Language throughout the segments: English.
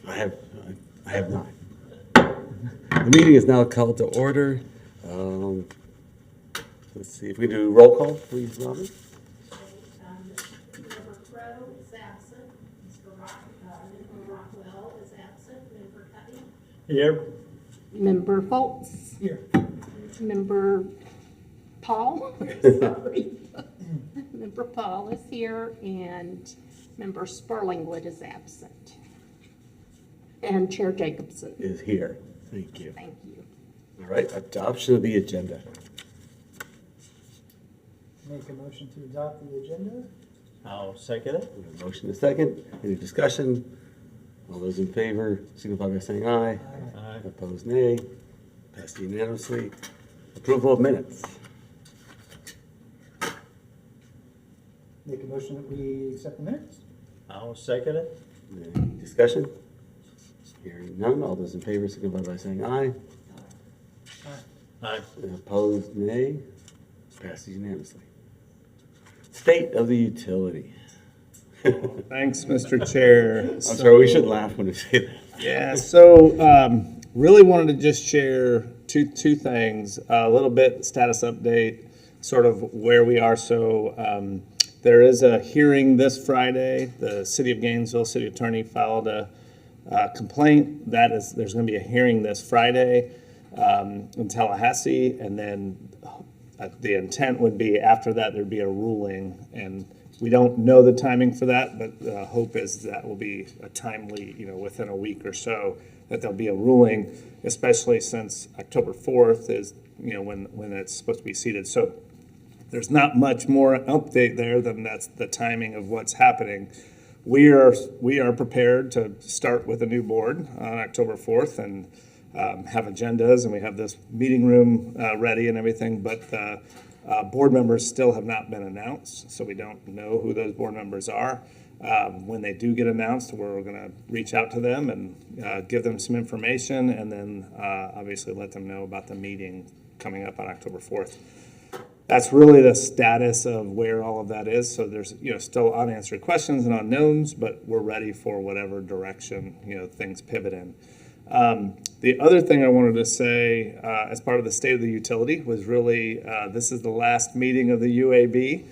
I have not. The meeting is now called to order. Let's see if we do roll call, please, Robin. Member Crowe is absent. Member Rockwell is absent. Member Cuddy. Here. Member Foltz. Here. Member Paul. Sorry. Member Paul is here, and Member Sperlingwood is absent. And Chair Jacobson. Is here. Thank you. Thank you. All right, adoption of the agenda. Make a motion to adopt the agenda. I'll second it. We have a motion and a second. Any discussion? All those in favor signify by saying aye. Aye. Opposed, nay. Passed unanimously. Approval of minutes. Make a motion that we accept the minutes. I'll second it. Any discussion? Hearing none. All those in favor signify by saying aye. Aye. Opposed, nay. Passes unanimously. State of the utility. Thanks, Mr. Chair. I'm sorry, we should laugh when we say that. Yeah, so really wanted to just share two things. A little bit status update, sort of where we are. So there is a hearing this Friday. The City of Gainesville City Attorney filed a complaint. There's going to be a hearing this Friday in Tallahassee, and then the intent would be after that there'd be a ruling, and we don't know the timing for that, but the hope is that will be a timely, within a week or so, that there'll be a ruling, especially since October 4th is, when it's supposed to be seated. So there's not much more update there than that's the timing of what's happening. We are prepared to start with a new board on October 4th and have agendas, and we have this meeting room ready and everything, but board members still have not been announced, so we don't know who those board members are. When they do get announced, we're going to reach out to them and give them some information, and then obviously let them know about the meeting coming up on October 4th. That's really the status of where all of that is. So there's still unanswered questions and unknowns, but we're ready for whatever direction things pivot in. The other thing I wanted to say as part of the state of the utility was really this is the last meeting of the UAB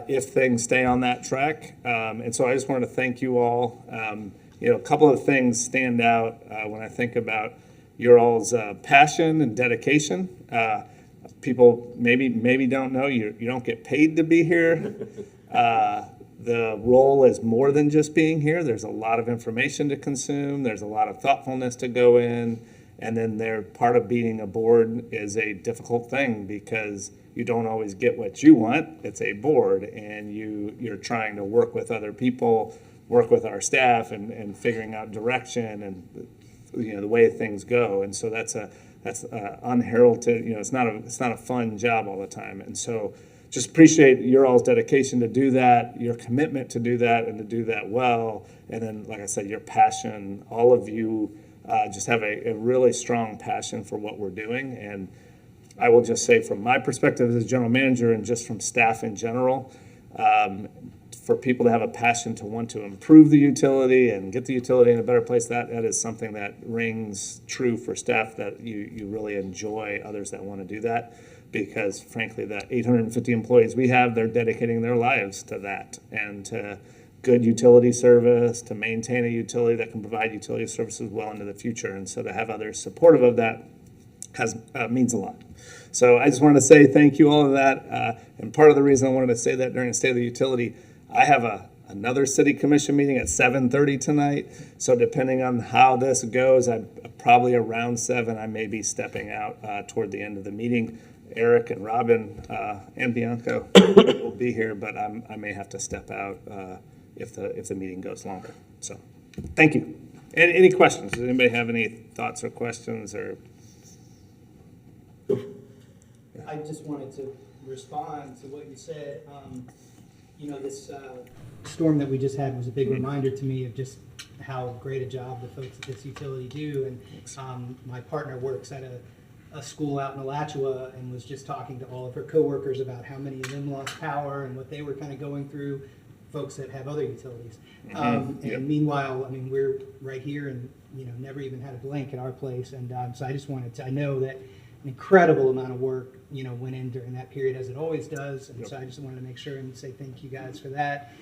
if things stay on that track. And so I just wanted to thank you all. A couple of things stand out when I think about your all's passion and dedication. People maybe don't know you don't get paid to be here. The role is more than just being here. There's a lot of information to consume. There's a lot of thoughtfulness to go in. And then part of being a board is a difficult thing because you don't always get what you want. It's a board, and you're trying to work with other people, work with our staff, and figuring out direction and the way things go. And so that's unheralded. It's not a fun job all the time. And so just appreciate your all's dedication to do that, your commitment to do that and to do that well. And then, like I said, your passion, all of you just have a really strong passion for what we're doing. And I will just say from my perspective as general manager and just from staff in general, for people to have a passion to want to improve the utility and get the utility in a better place, that is something that rings true for staff, that you really enjoy others that want to do that. Because frankly, the 850 employees we have, they're dedicating their lives to that and to good utility service, to maintain a utility that can provide utility services well into the future. And so to have others supportive of that means a lot. So I just wanted to say thank you all of that. And part of the reason I wanted to say that during the State of the Utility, I have another city commission meeting at 7:30 tonight. So depending on how this goes, probably around 7, I may be stepping out toward the end of the meeting. Eric and Robin and Bianca will be here, but I may have to step out if the meeting goes longer. So, thank you. Any questions? Does anybody have any thoughts or questions? Or I just wanted to respond to what you said. This storm that we just had was a big reminder to me of just how great a job the folks at this utility do. And my partner works at a school out in Alachua and was just talking to all of her coworkers about how many of them lost power and what they were kind of going through. folks that have other utilities. Yep. And meanwhile, I mean, we're right here and, you know, never even had a blank at our place. And so I just wanted to, I know that an incredible amount of work, you know, went in during that period, as it always does. And so I just wanted to make sure and say thank you guys for that.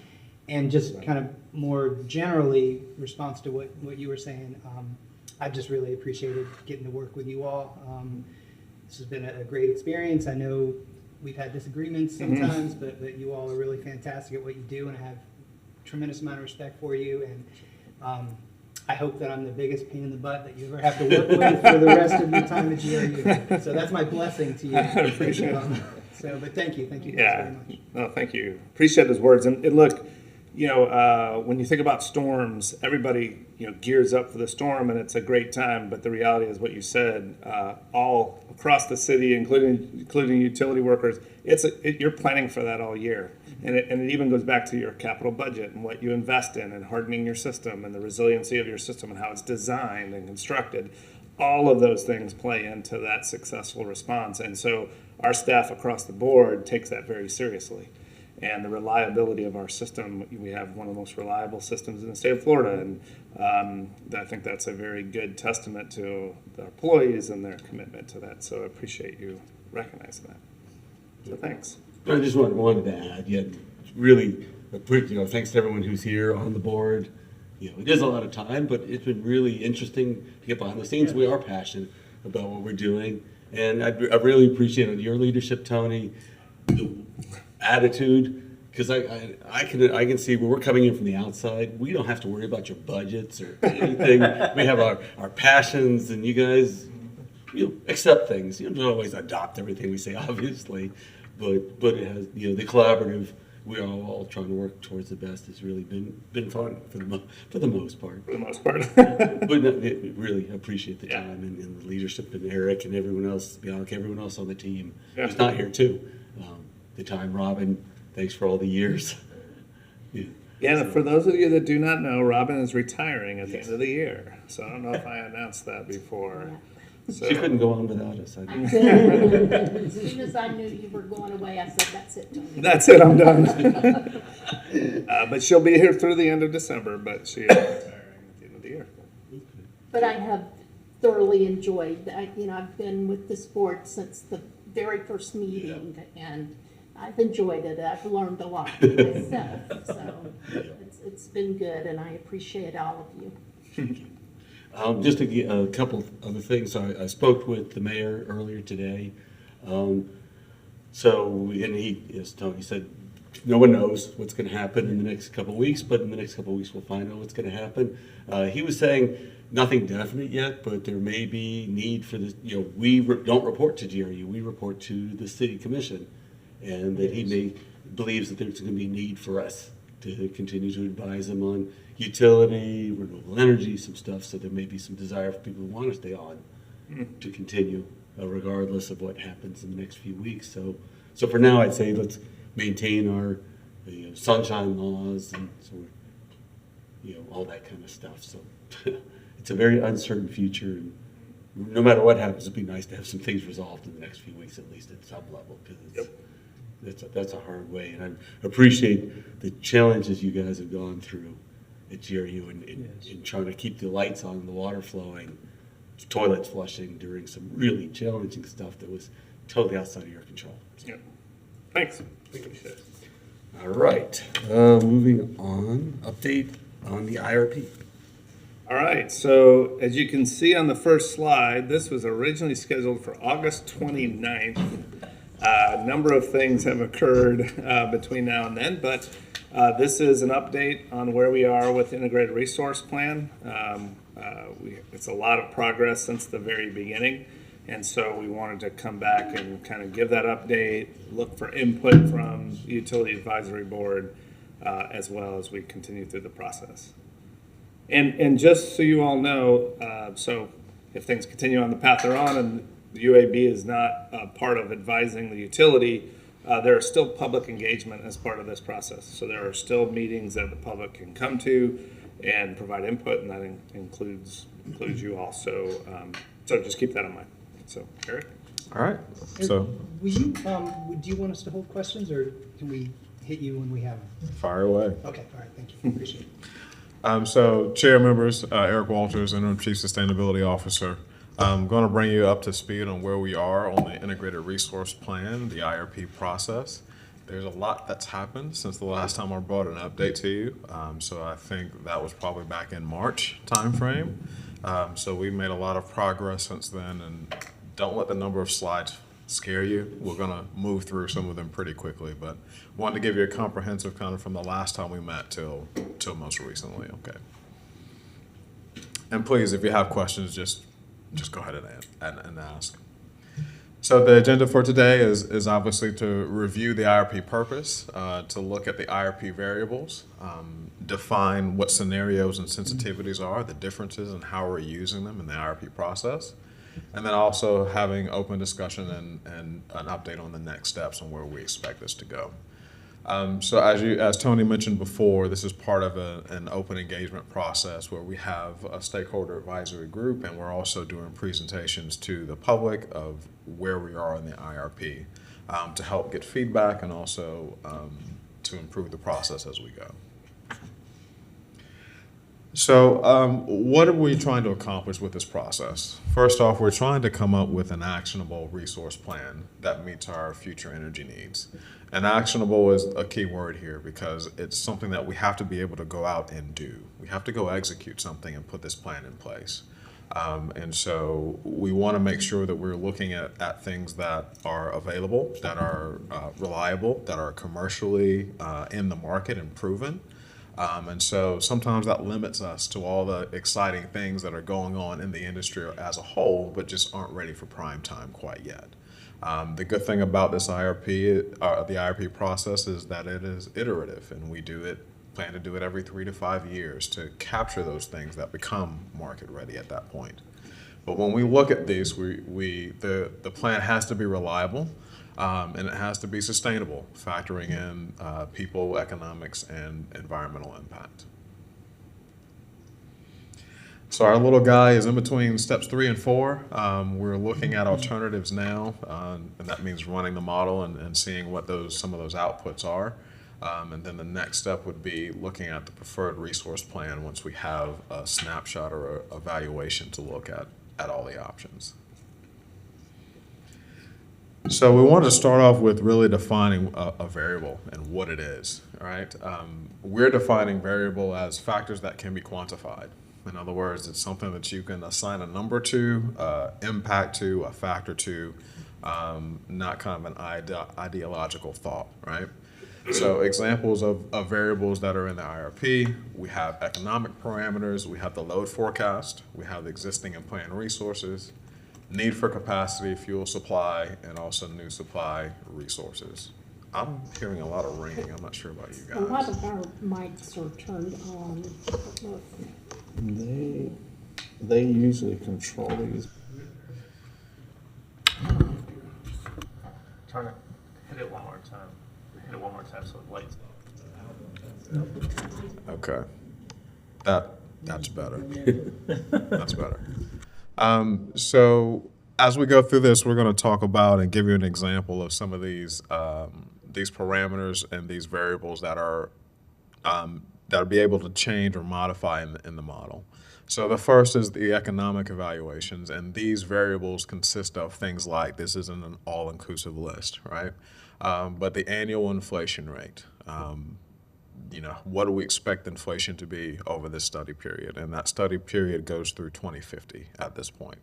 And just kind of more generally, response to what you were saying, I've just really appreciated getting to work with you all. This has been a great experience. I know we've had disagreements sometimes, but you all are really fantastic at what you do, and I have a tremendous amount of respect for you. And I hope that I'm the biggest pain in the butt that you ever have to work with for the rest of your time at GRU. So that's my blessing to you. I appreciate it. But thank you guys very much. No, thank you. Appreciate those words. And look, you know, when you think about storms, everybody, you know, gears up for the storm, and it's a great time. But the reality is what you said, all across the city, including utility workers, you're planning for that all year. And it even goes back to your capital budget and what you invest in and hardening your system and the resiliency of your system and how it's designed and constructed. All of those things play into that successful response. And so our staff across the board takes that very seriously. And the reliability of our system, we have one of the most reliable systems in the state of Florida. And I think that's a very good testament to the employees and their commitment to that. So I appreciate you recognizing that. So thanks. I just wanted to add, really, thanks to everyone who's here on the board. You know, it is a lot of time, but it's been really interesting to get behind the scenes. We are passionate about what we're doing, and I really appreciate your leadership, Tony, the attitude, because I can see where we're coming in from the outside. We don't have to worry about your budgets or anything. We have our passions, and you guys, you know, accept things. You don't always adopt everything we say, obviously. But it has, you know, the collaborative, we're all trying to work towards the best has really been fun for the most part. For the most part. But no, really appreciate the time and the leadership, and Eric and everyone else, Bianca, everyone else on the team who's not here too. The time, Robin, thanks for all the years. And for those of you that do not know, Robin is retiring at the end of the year. So I don't know if I announced that before. So. She couldn't go on without us. As soon as I knew you were going away, I said, that's it, Tony. That's it, I'm done. But she'll be here through the end of December, but she is retiring at the end of the year. But I have thoroughly enjoyed, I've been with this board since the very first meeting, and I've enjoyed it. I've learned a lot myself, so it's been good, and I appreciate all of you. Thank you. Just a couple other things. I spoke with the mayor earlier today. And he, as Tony said, no one knows what's going to happen in the next couple of weeks, but in the next couple of weeks we'll find out what's going to happen. He was saying nothing definite yet, but there may be need for this. You know, we don't report to GRU, we report to the city commission, and that he believes that there's going to be need for us to continue to advise them on utility, renewable energy, some stuff, so there may be some desire for people who want to stay on to continue, regardless of what happens in the next few weeks. So for now, I'd say let's maintain our sunshine laws and all that kind of stuff. So it's a very uncertain future, and no matter what happens, it'd be nice to have some things resolved in the next few weeks, at least at some level, because that's a hard way. And I appreciate the challenges you guys have gone through at GRU in trying to keep the lights on, the water flowing, toilets flushing during some really challenging stuff that was totally outside of your control. Yeah. Thanks. Appreciate it. All right. Moving on. Update on the IRP. All right. So as you can see on the first slide, this was originally scheduled for August 29th. A number of things have occurred between now and then, but this is an update on where we are with Integrated Resource Plan. It's a lot of progress since the very beginning, and so we wanted to come back and kind of give that update, look for input from the Utility Advisory Board, as well as we continue through the process. And just so you all know, so if things continue on the path they're on and the UAB is not part of advising the utility, there is still public engagement as part of this process. So there are still meetings that the public can come to and provide input, and that includes you all. So just keep that in mind. So, Eric? All right. So, do you want us to hold questions, or can we hit you when we have them. Fire away. Okay, all right, thank you, appreciate it. So chair members, Eric Walters, Interim Chief Sustainability Officer. I'm going to bring you up to speed on where we are on the Integrated Resource Plan, the IRP process. There's a lot that's happened since the last time I brought an update to you. So I think that was probably back in March timeframe. So we've made a lot of progress since then, and don't let the number of slides scare you. We're going to move through some of them pretty quickly, but wanted to give you a comprehensive kind of from the last time we met till most recently. Okay. And please, if you have questions, just go ahead and ask. So the agenda for today is obviously to review the IRP purpose, to look at the IRP variables, define what scenarios and sensitivities are, the differences and how we're using them in the IRP process, and then also having open discussion and an update on the next steps and where we expect this to go. So as Tony mentioned before, this is part of an open engagement process where we have a stakeholder advisory group, and we're also doing presentations to the public of where we are in the IRP to help get feedback and also to improve the process as we go. So what are we trying to accomplish with this process? First off, we're trying to come up with an actionable resource plan that meets our future energy needs. And actionable is a key word here because it's something that we have to be able to go out and do. We have to go execute something and put this plan in place. And so we want to make sure that we're looking at things that are available, that are reliable, that are commercially in the market and proven. And so sometimes that limits us to all the exciting things that are going on in the industry as a whole, but just aren't ready for prime time quite yet. The good thing about this IRP, the IRP process, is that it is iterative, and we plan to do it every 3 to 5 years to capture those things that become market ready at that point. But when we look at these, the plan has to be reliable. And it has to be sustainable, factoring in people, economics, and environmental impact. So our little guy is in between steps 3 and 4. We're looking at alternatives now, and that means running the model and seeing what some of those outputs are. And then the next step would be looking at the preferred resource plan once we have a snapshot or a evaluation to look at all the options. So we wanted to start off with really defining a variable and what it is, all right? We're defining variable as factors that can be quantified. In other words, it's something that you can assign a number to, impact to, a factor to, not kind of an ideological thought, right? So examples of variables that are in the IRP, we have economic parameters, we have the load forecast, we have the existing and planned resources, need for capacity, fuel supply, and also new supply resources. I'm hearing a lot of ringing. I'm not sure about you A lot guys. of our mics are turned on. They usually control these. Turn it, hit it one more time. Hit it one more time so it lights up. Okay. That's better. That's better. So as we go through this, we're going to talk about and give you an example of some of these parameters and these variables that are that'll be able to change or modify in the model. So the first is the economic evaluations, and these variables consist of things like, this isn't an all-inclusive list, right? But the annual inflation rate. What do we expect inflation to be over this study period? And that study period goes through 2050 at this point.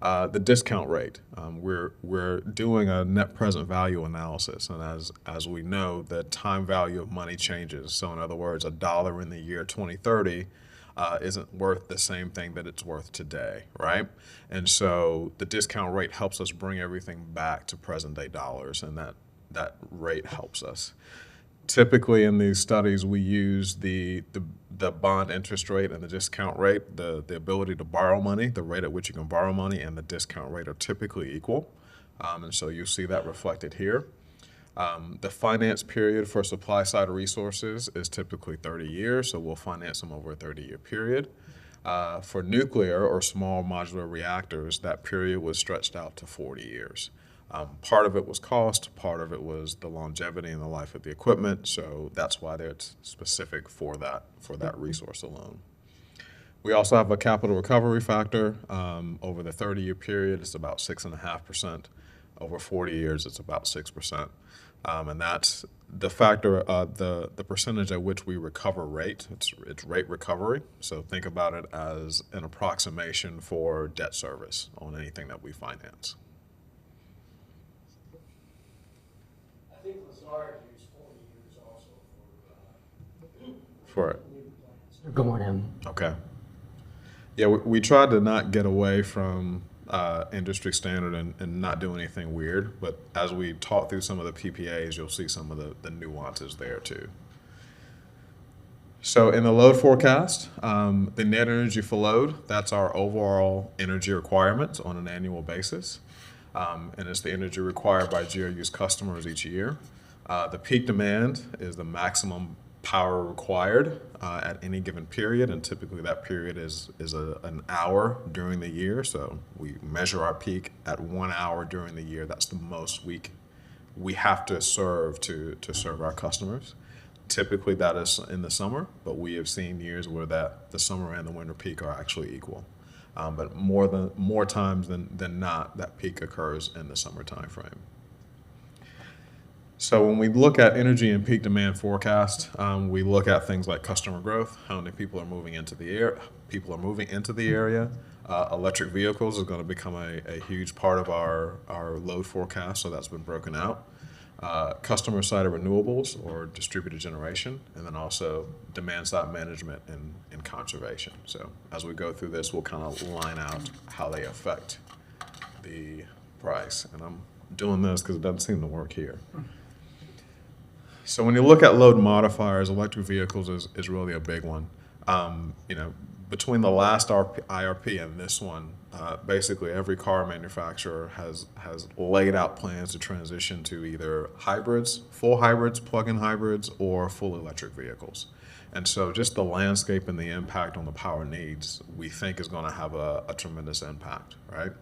The discount rate, we're doing a net present value analysis, and as we know, the time value of money changes. So in other words, $1 in the year 2030 isn't worth the same thing that it's worth today, right? And so the discount rate helps us bring everything back to present day dollars, and that rate helps us. Typically in these studies, we use the bond interest rate and the discount rate, the ability to borrow money, the rate at which you can borrow money, and the discount rate are typically equal. And so you see that reflected here. The finance period for supply side resources is typically 30 years, so we'll finance them over a 30-year period. For nuclear or small modular reactors, that period was stretched out to 40 years. Part of it was cost, part of it was the longevity and the life of the equipment, so that's why it's specific for that resource alone. We also have a capital recovery factor. Over the 30-year period, it's about 6.5%. Over 40 years, it's about 6%. And that's the factor, the percentage at which we recover rate. It's rate recovery. So think about it as an approximation for debt service on anything that we finance. I think Lazard used 40 years also For it. new plans. Good morning. Okay. Yeah, we tried to not get away from industry standard and not do anything weird, but as we talk through some of the PPAs, you'll see some of the nuances there too. So in the load forecast, the net energy for load, that's our overall energy requirements on an annual basis. And it's the energy required by GRU's customers each year. The peak demand is the maximum power required at any given period, and typically that period is an hour during the year. So we measure our peak at 1 hour during the year. That's the most we have to serve to serve our customers. Typically that is in the summer, but we have seen years where the summer and the winter peak are actually equal. But more times than not, that peak occurs in the summer time frame. So when we look at energy and peak demand forecast, we look at things like customer growth, how many people are moving into the area. Electric vehicles is going to become a huge part of our load forecast, so that's been broken out. Customer side of renewables or distributed generation, and then also demand side management and conservation. So as we go through this, we'll kind of line out how they affect the price. And I'm doing this because it doesn't seem to work here. So when you look at load modifiers, electric vehicles is really a big one. Between the last IRP and this one, basically every car manufacturer has laid out plans to transition to either hybrids, full hybrids, plug-in hybrids, or full electric vehicles. And so just the landscape and the impact on the power needs, we think is going to have a tremendous impact, right?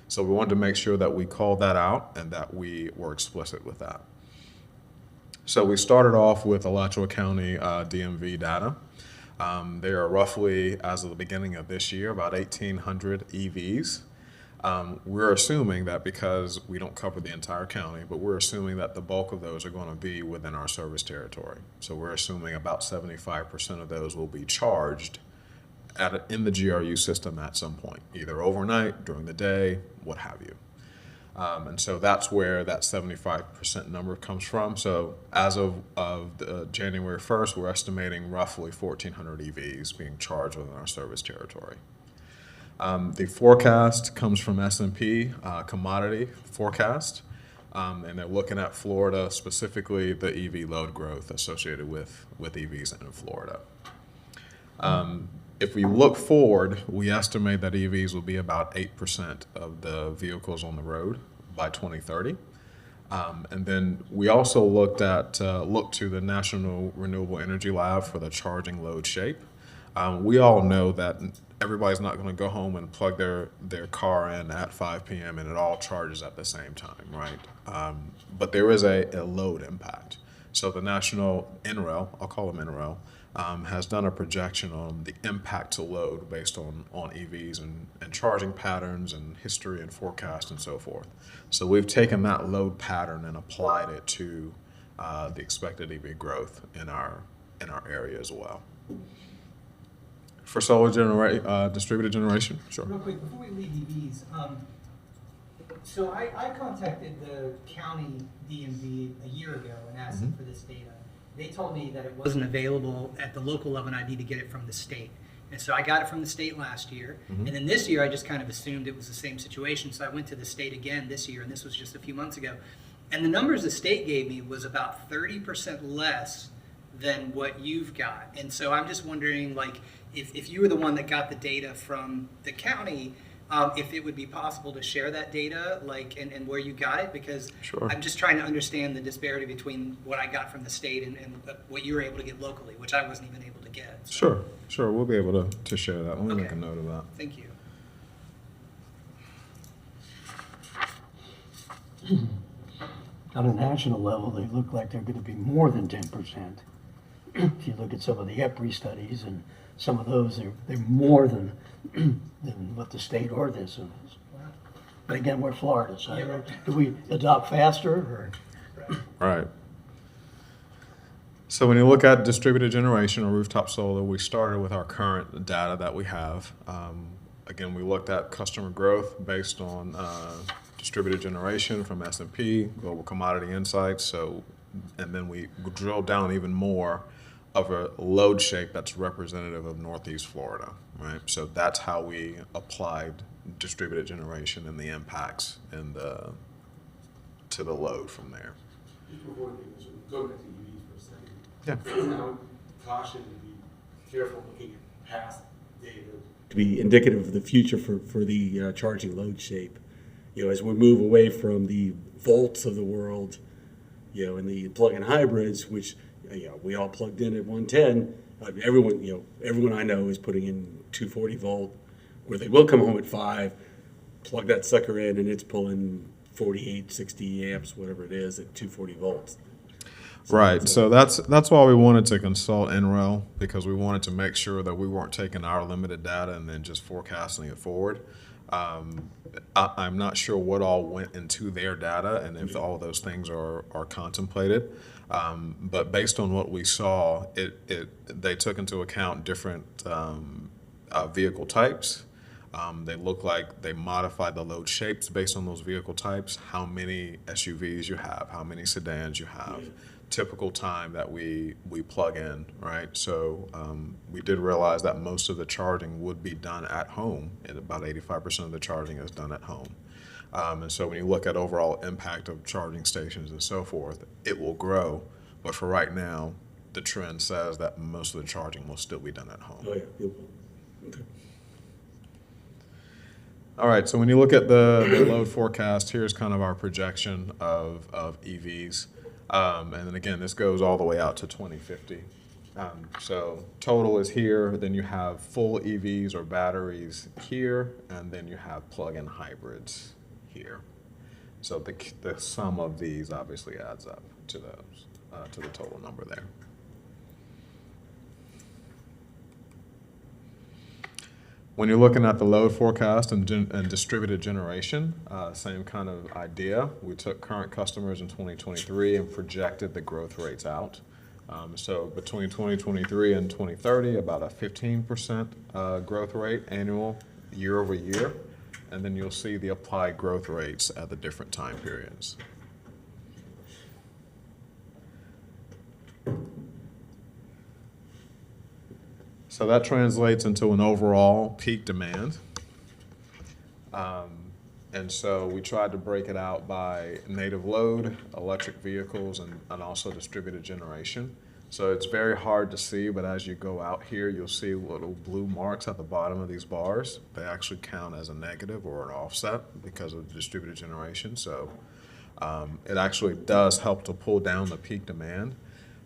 So we wanted to make sure that we called that out and that we were explicit with that. So we started off with Alachua County DMV data. There are roughly, as of the beginning of this year, about 1,800 EVs. We're assuming that because we don't cover the entire county, but we're assuming that the bulk of those are going to be within our service territory. So we're assuming about 75% of those will be charged in the GRU system at some point, either overnight, during the day, what have you. And so that's where that 75% number comes from. So as of January 1st, we're estimating roughly 1,400 EVs being charged within our service territory. The forecast comes from S&P commodity forecast, and they're looking at Florida, specifically the EV load growth associated with EVs in Florida. If we look forward, we estimate that EVs will be about 8% of the vehicles on the road by 2030. And then we also looked to the National Renewable Energy Lab for the charging load shape. We all know that everybody's not going to go home and plug their car in at 5 p.m. and it all charges at the same time, right? But there is a load impact. So the National NREL, I'll call them NREL, has done a projection on the impact to load based on EVs and charging patterns and history and forecast and so forth. So we've taken that load pattern and applied it to the expected EV growth in our area as well. For solar distributed generation, sure. Real quick, before we leave EVs, so I contacted the county DMV a year ago and asked them for this data. They told me that it wasn't available at the local level and I need to get it from the state. And so I got it from the state last year. And then this year I just kind of assumed it was the same situation. So I went to the state again this year, and this was just a few months ago. And the numbers the state gave me was about 30% less than what you've got. And so I'm just wondering, like, if you were the one that got the data from the county, if it would be possible to share that data, like, and where you got it, because Sure. I'm just trying to understand the disparity between what I got from the state and what you were able to get locally, which I wasn't even able to get. So, Sure, we'll be able to share that. Let me make Okay. a note of that. Thank you. on a national level, they look like they're gonna be more than 10%. If you look at some of the EPRI studies and some of those, they're more than, than what the state or this is. But again, we're Florida, so I don't- do we adopt faster or? Right. So when you look at distributed generation or rooftop solar, we started with our current data that we have. Again, we looked at customer growth based on distributed generation from S&P, Global Commodity Insights. So, and then we drilled down even more of a load shape that's representative of Northeast Florida, right? So that's how we applied distributed generation and the impacts and to the load from there. Before we go back to EVs for a second. Yeah. I would caution to be careful looking at past data to be indicative of the future for the charging load shape. You know, as we move away from the volts of the world, you know, and the plug-in hybrids, which, you know, we all plugged in at 110. Everyone I know is putting in 240 volt, where they will come home at 5, plug that sucker in, and it's pulling 48, 60 amps, whatever it is, at 240 volts. Right. So that's why we wanted to consult NREL, because we wanted to make sure that we weren't taking our limited data and then just forecasting it forward. I'm not sure what all went into their data and if all those things are contemplated. But based on what we saw, they took into account different vehicle types. They look like they modified the load shapes based on those vehicle types, how many SUVs you have, how many sedans you have, typical time that we plug in, right? So we did realize that most of the charging would be done at home, and about 85% of the charging is done at home. And so when you look at overall impact of charging stations and so forth, it will grow. But for right now, the trend says that most of the charging will still be done at home. Oh, yeah. It will. Okay. All right, so when you look at the load forecast, here's kind of our projection of EVs. And then again, this goes all the way out to 2050. So total is here, then you have full EVs or batteries here, and then you have plug-in hybrids here. So the sum of these obviously adds up to those, to the total number there. When you're looking at the load forecast and distributed generation, same kind of idea. We took current customers in 2023 and projected the growth rates out. So between 2023 and 2030, about a 15% growth rate annual year over year. And then you'll see the applied growth rates at the different time periods. So that translates into an overall peak demand. And so we tried to break it out by native load, electric vehicles, and also distributed generation. So it's very hard to see, but as you go out here, you'll see little blue marks at the bottom of these bars. They actually count as a negative or an offset because of distributed generation. So it actually does help to pull down the peak demand.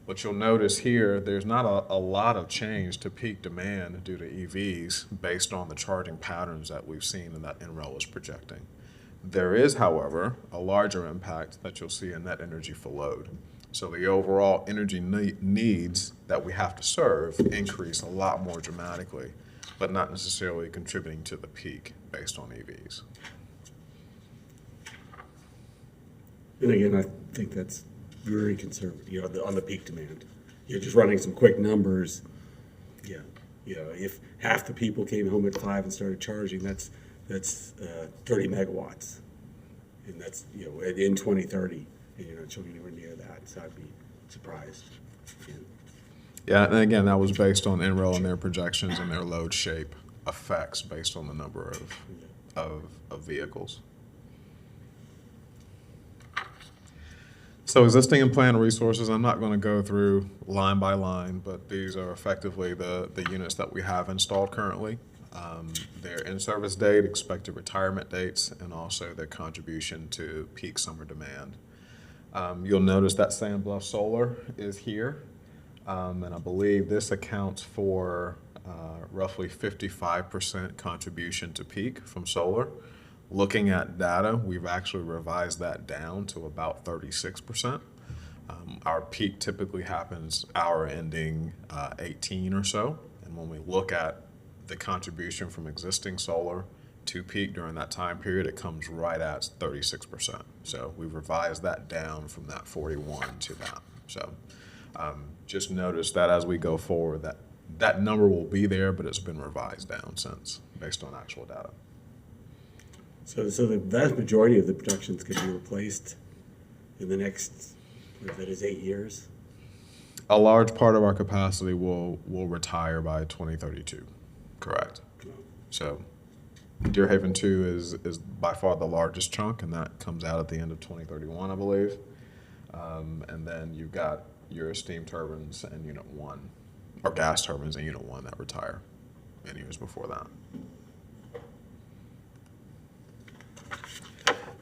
But you'll notice here, there's not a lot of change to peak demand due to EVs based on the charging patterns that we've seen and that NREL is projecting. There is, however, a larger impact that you'll see in net energy for load. So the overall energy needs that we have to serve increase a lot more dramatically, but not necessarily contributing to the peak based on EVs. And again, I think that's very conservative, you know, on the peak demand. You're just running some quick numbers. Yeah, you know, if half the people came home at 5 and started charging, that's 30 megawatts, and that's, you know, in 2030, and you're not showing anywhere near that. So I'd be surprised. Yeah, and again, that was based on NREL and their projections and their load shape effects based on the number of vehicles. So existing and planned resources, I'm not going to go through line by line, but these are effectively the units that we have installed currently. Their in-service date, expected retirement dates, and also their contribution to peak summer demand. You'll notice that Sand Bluff Solar is here, and I believe this accounts for roughly 55% contribution to peak from solar. looking at data, we've actually revised that down to about 36%. Our peak typically happens hour ending 18 or so. And when we look at the contribution from existing solar to peak during that time period, it comes right at 36%. So we've revised that down from that 41 to that. So just notice that as we go forward, that number will be there, but it's been revised down since based on actual data. So the vast majority of the productions can be replaced in the next, what that is, 8 years? A large part of our capacity will retire by 2032, correct? So Deerhaven 2 is by far the largest chunk, and that comes out at the end of 2031, I believe. And then you've got your steam turbines and Unit 1, or gas turbines and Unit 1 that retire many years before that.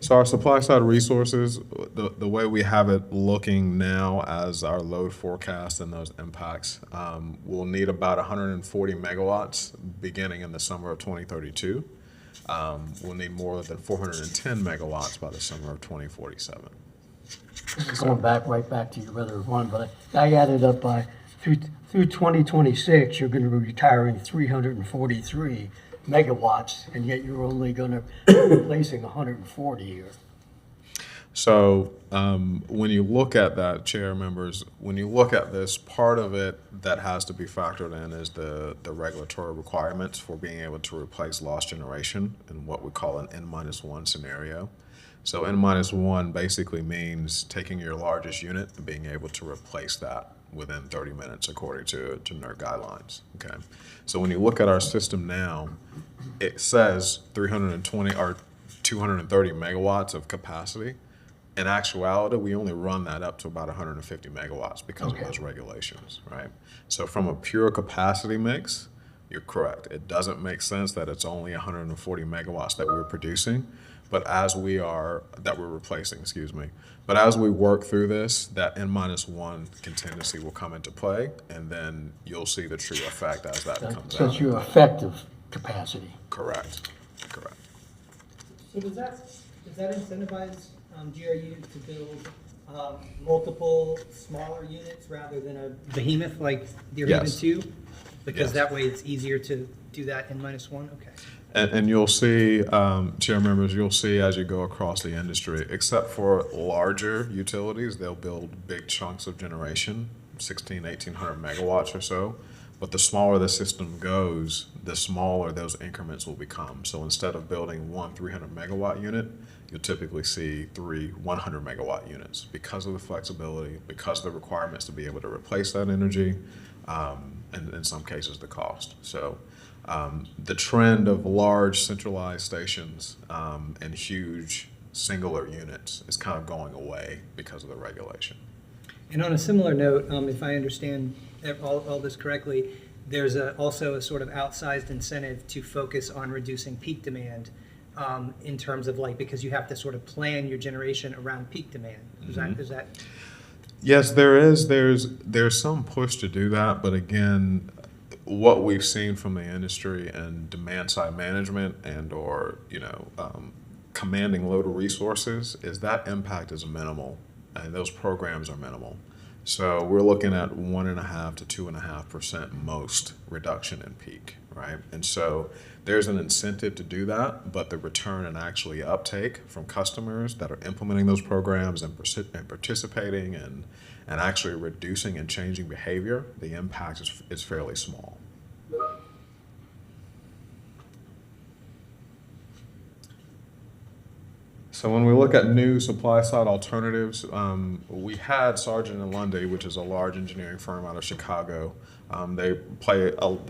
So our supply side resources, the way we have it looking now as our load forecast and those impacts, we'll need about 140 megawatts beginning in the summer of 2032. We'll need more than 410 megawatts by the summer of 2047. Going right back to your other one, but I added up through 2026, you're going to be retiring 343 megawatts, and yet you're only going to be replacing 140 here. So when you look at that, chair members, when you look at this, part of it that has to be factored in is the regulatory requirements for being able to replace lost generation in what we call an N-1 scenario. So N-1 basically means taking your largest unit and being able to replace that within 30 minutes according to NERC guidelines, okay? So when you look at our system now, it says 320 or 230 megawatts of capacity. In actuality, we only run that up to about 150 megawatts because of those regulations, right? So from a pure capacity mix, you're correct. It doesn't make sense that it's only 140 megawatts that we're producing, but that we're replacing, excuse me. But as we work through this, that N-1 contingency will come into play, and then you'll see the true effect as that comes So out. it's your effective capacity. Correct. So does that incentivize GRU to build multiple smaller units rather than a behemoth like Deerhaven Yes. 2? Because Yes. that way it's easier to do that in -1? Okay. And you'll see, chair members, you'll see as you go across the industry, except for larger utilities, they'll build big chunks of generation, 1,800 megawatts or so. But the smaller the system goes, the smaller those increments will become. So instead of building one 300 megawatt unit, you'll typically see 3 100 megawatt units because of the flexibility, because of the requirements to be able to replace that energy, and in some cases the cost. So the trend of large centralized stations and huge singular units is kind of going away because of the regulation. And on a similar note, if I understand all this correctly, there's also a sort of outsized incentive to focus on reducing peak demand in terms of because you have to sort of plan your generation around peak demand. Is that? Yes, there is. There's some push to do that, but again, what we've seen from the industry and demand side management or commanding load resources is that impact is minimal, and those programs are minimal. So we're looking at 1.5% to 2.5% most reduction in peak, right? And so there's an incentive to do that, but the return and actually uptake from customers that are implementing those programs and participating and actually reducing and changing behavior, the impact is fairly small. So when we look at new supply side alternatives, we had Sargent and Lundy, which is a large engineering firm out of Chicago. They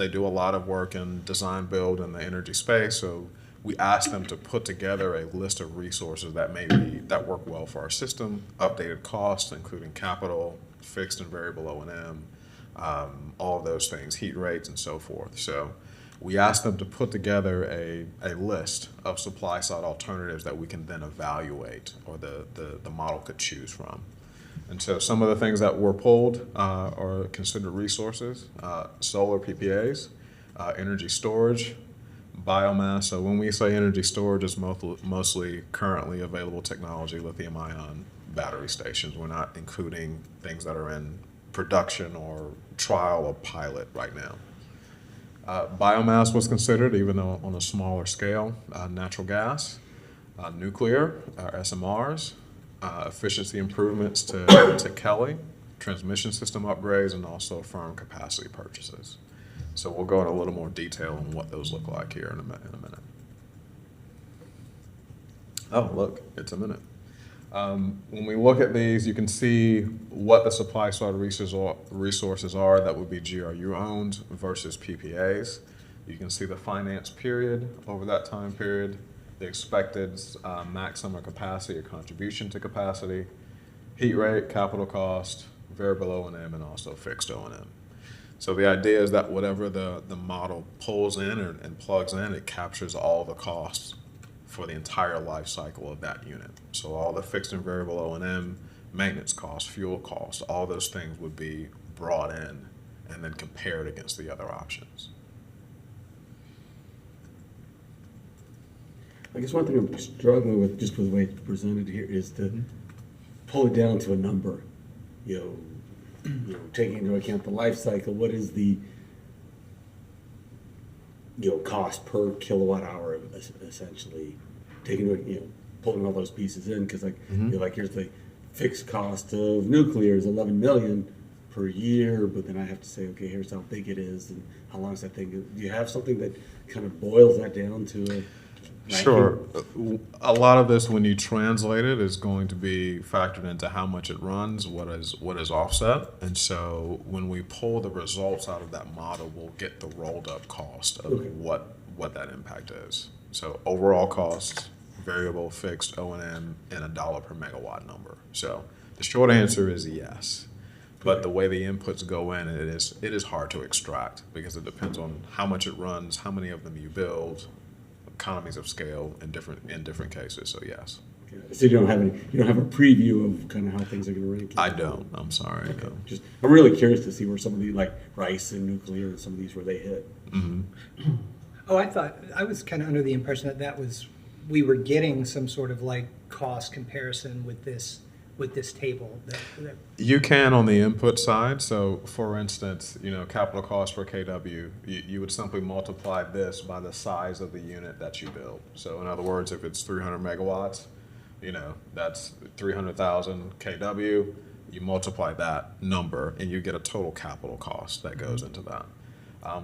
do a lot of work in design build in the energy space. So we asked them to put together a list of resources that work well for our system, updated costs, including capital, fixed and variable O&M, all of those things, heat rates, and so forth. So we asked them to put together a list of supply side alternatives that we can then evaluate, or the model could choose from. And so some of the things that were pulled are considered resources: solar PPAs, energy storage, Biomass, so when we say energy storage, it's mostly currently available technology, lithium-ion battery stations. We're not including things that are in production or trial or pilot right now. Biomass was considered, even though on a smaller scale, natural gas, nuclear, SMRs, efficiency improvements to Kelly, transmission system upgrades, and also firm capacity purchases. So we'll go into a little more detail on what those look like here in a minute. Oh, look, it's a minute. When we look at these, you can see what the supply side resources are that would be GRU owned versus PPAs. You can see the finance period over that time period, the expected maximum capacity or contribution to capacity, heat rate, capital cost, variable O&M, and also fixed O&M. So the idea is that whatever the model pulls in and plugs in, it captures all the costs for the entire life cycle of that unit. So all the fixed and variable O&M, maintenance costs, fuel costs, all those things would be brought in and then compared against the other options. I guess one thing I'm struggling with, just with the way it's presented here, is to pull it down to a number. Taking into account the life cycle, what is the cost per kilowatt hour, essentially, pulling all those pieces in, because here's the fixed cost of nuclear is 11 million per year, but then I have to say, okay, here's how big it is and how long is that thing. Do you have something that kind of boils that down to a Sure. A lot of this, when you translate it, is going to be factored into how much it runs, what is offset. And so when we pull the results out of that model, we'll get the rolled up cost of what that impact is. So overall cost, variable, fixed, O&M, and $1 per megawatt number. So the short answer is yes. But the way the inputs go in, it is hard to extract because it depends on how much it runs, how many of them you build, economies of scale in different cases. So yes. Okay. So you don't have a preview of kind of how things are going to rank? I don't. I'm sorry. Okay. I'm really curious to see where some of these, like rice and nuclear and some of these, where they hit. Mm-hmm. Oh, I was kind of under the impression that we were getting some sort of like cost comparison with this table. You can on the input side. So for instance, capital cost per kW, you would simply multiply this by the size of the unit that you build. So in other words, if it's 300 megawatts, that's 300,000 kW. You multiply that number and you get a total capital cost that goes into that.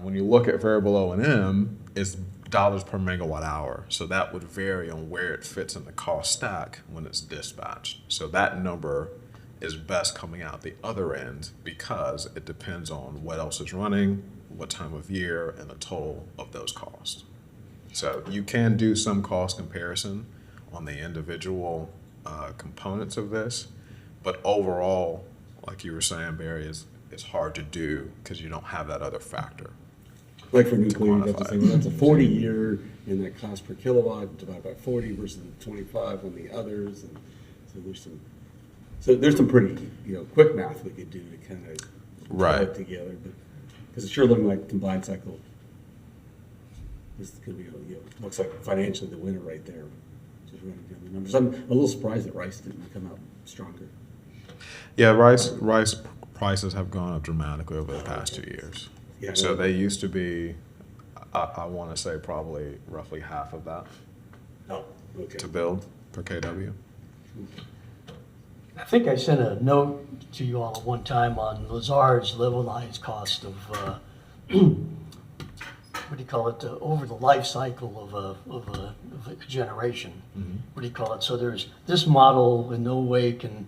When you look at variable O&M, it's dollars per megawatt hour. So that would vary on where it fits in the cost stack when it's dispatched. So that number is best coming out the other end because it depends on what else is running, what time of year, and the total of those costs. So you can do some cost comparison on the individual components of this, but overall, like you were saying, Barry, it's hard to do because you don't have that other factor. Like for nuclear, you have to say, well, that's a 40-year, and that cost per kilowatt divided by 40 versus the 25 on the others, and so there's some pretty quick math we could do to kind of tie it together, but because it's sure looking like combined cycle. This is going to be looks like financially the winner right there. Just running down the numbers. I'm a little surprised that rice didn't come out stronger. Yeah, rice prices have gone up dramatically over the past 2 years. Yeah, so they used to be, I want to say probably roughly half of that to build per kW. I think I sent a note to you all at one time on Lazard's levelized cost of, over the life cycle of a generation. Mm-hmm. What do you call it? So this model in no way can,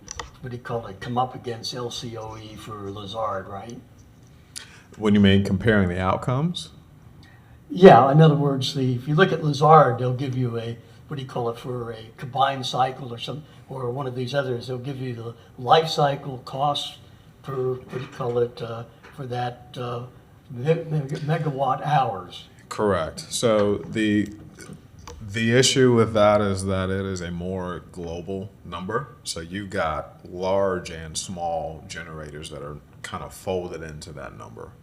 come up against LCOE for Lazard, right? When you mean comparing the outcomes? Yeah, in other words, if you look at Lazard, they'll give you for a combined cycle or one of these others, they'll give you the life cycle cost per, for that megawatt hours. Correct. So the issue with that is that it is a more global number. So you've got large and small generators that are kind of folded into that number.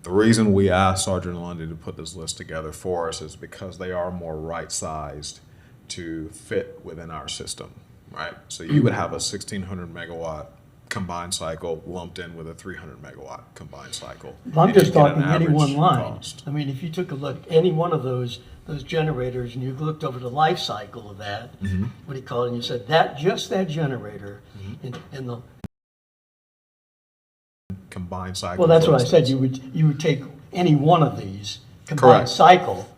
The reason we asked Sergeant Lundy to put this list together for us is because they are more right-sized to fit within our system, right? So you would have a 1,600 megawatt combined cycle lumped in with a 300 megawatt combined cycle. I'm and just you get an talking any one average line. cost. I mean, if you took a look, any one of those generators, and you looked over the life cycle of that, what do you call it, and you said that, just that generator, in the, Combined cycle. well, that's for what I said, instance. you would take any one of these combined Correct. cycle,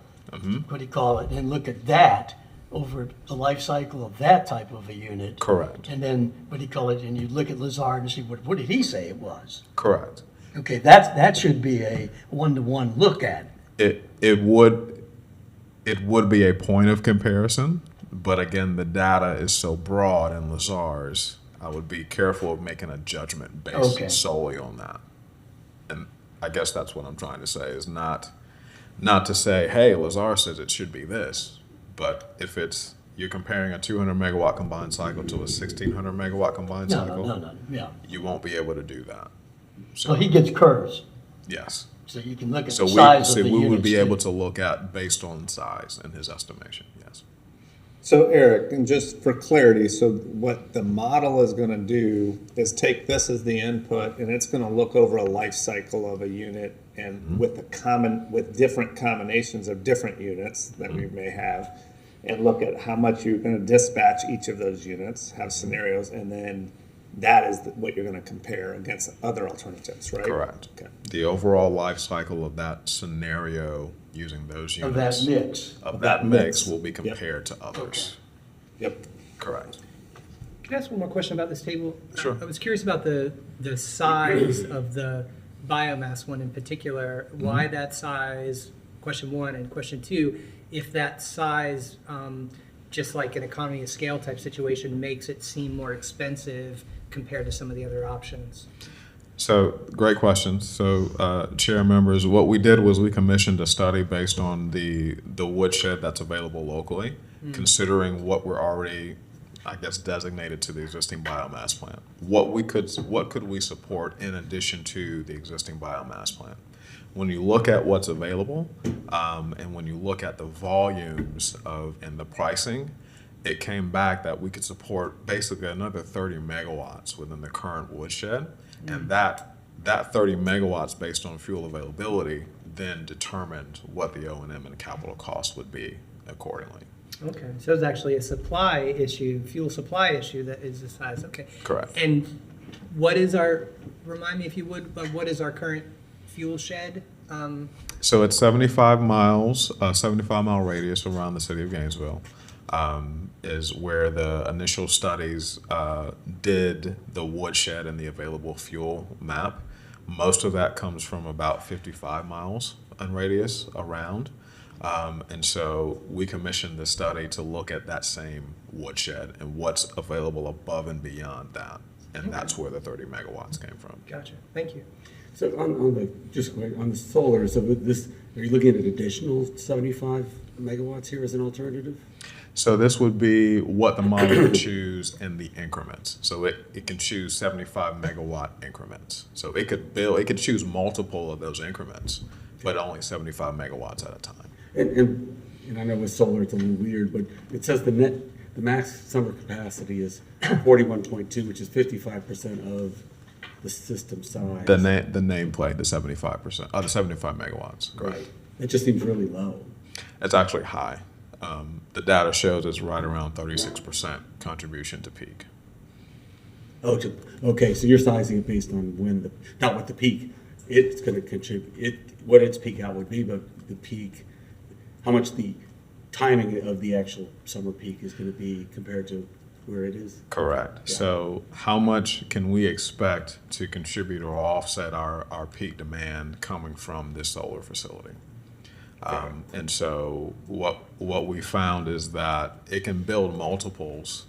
what do you call it, and look at that over the life cycle of that type of a unit. Correct. And then, what do you call it, and you look at Lazard and see, what did he say it was? Correct. Okay, that should be a one-to-one look at. It would be a point of comparison, but again, the data is so broad in Lazar's, I would be careful of making a judgment based Okay. solely on that. And I guess that's what I'm trying to say is not to say, hey, Lazar says it should be this, but if it's you're comparing a 200 megawatt combined cycle to a 1,600 megawatt combined cycle, No, yeah. you won't be able to do that. So he gets curves, Yes. so you can look at So the size we of the would units. be able too. to look at based on size in his estimation, yes. So Eric, and just for clarity, so what the model is going to do is take this as the input, and it's going to look over a life cycle of a unit, and with different combinations of different units that we may have, and look at how much you're going to dispatch each of those units, have scenarios, and then that is what you're going to compare against other alternatives, right? Correct. Okay. The overall life cycle of that scenario using those Of that units. mix. Of that mix will be Yep. compared to others. Yep. Correct. Can I ask one more question about this table? Sure. I was curious about the size of the biomass one in particular, why that size, question one, and question two, if that size, just like an economy of scale type situation, makes it seem more expensive compared to some of the other options. So, great question. So, chair members, what we did was we commissioned a study based on the woodshed that's available locally, considering what we're already, I guess, designated to the existing biomass plant. What could we support in addition to the existing biomass plant? When you look at what's available, and when you look at the volumes and the pricing, it came back that we could support basically another 30 megawatts within the current woodshed. And that 30 megawatts based on fuel availability then determined what the O&M and capital cost would be accordingly. Okay, so it's actually a supply issue, fuel supply issue that is the size, okay. Correct. And remind me if you would, but what is our current fuel shed? So it's 75 miles, 75-mile radius around the city of Gainesville, is where the initial studies did the woodshed and the available fuel map. Most of that comes from about 55 miles in radius around. And so we commissioned the study to look at that same woodshed and what's available above and beyond that. And that's where the 30 megawatts came from. Gotcha, thank you. So on the solar, so with this, are you looking at an additional 75 megawatts here as an alternative? So this would be what the model would choose in the increments. So it can choose 75 megawatt increments. So it could choose multiple of those increments, but only 75 megawatts at a time. And I know with solar it's a little weird, but it says the max summer capacity is 41.2, which is 55% of the system size. The nameplate, the 75%, the 75 megawatts. Correct. Right. It just seems really low. It's actually high. The data shows it's right around 36% contribution to peak. Oh, okay, so you're sizing it based on not what the peak, it's gonna contribute, what its peak out would be, but the peak, how much the timing of the actual summer peak is gonna be compared to where it is? Correct. Yeah. So how much can we expect to contribute or offset our peak demand coming from this solar facility? And so what we found is that it can build multiples,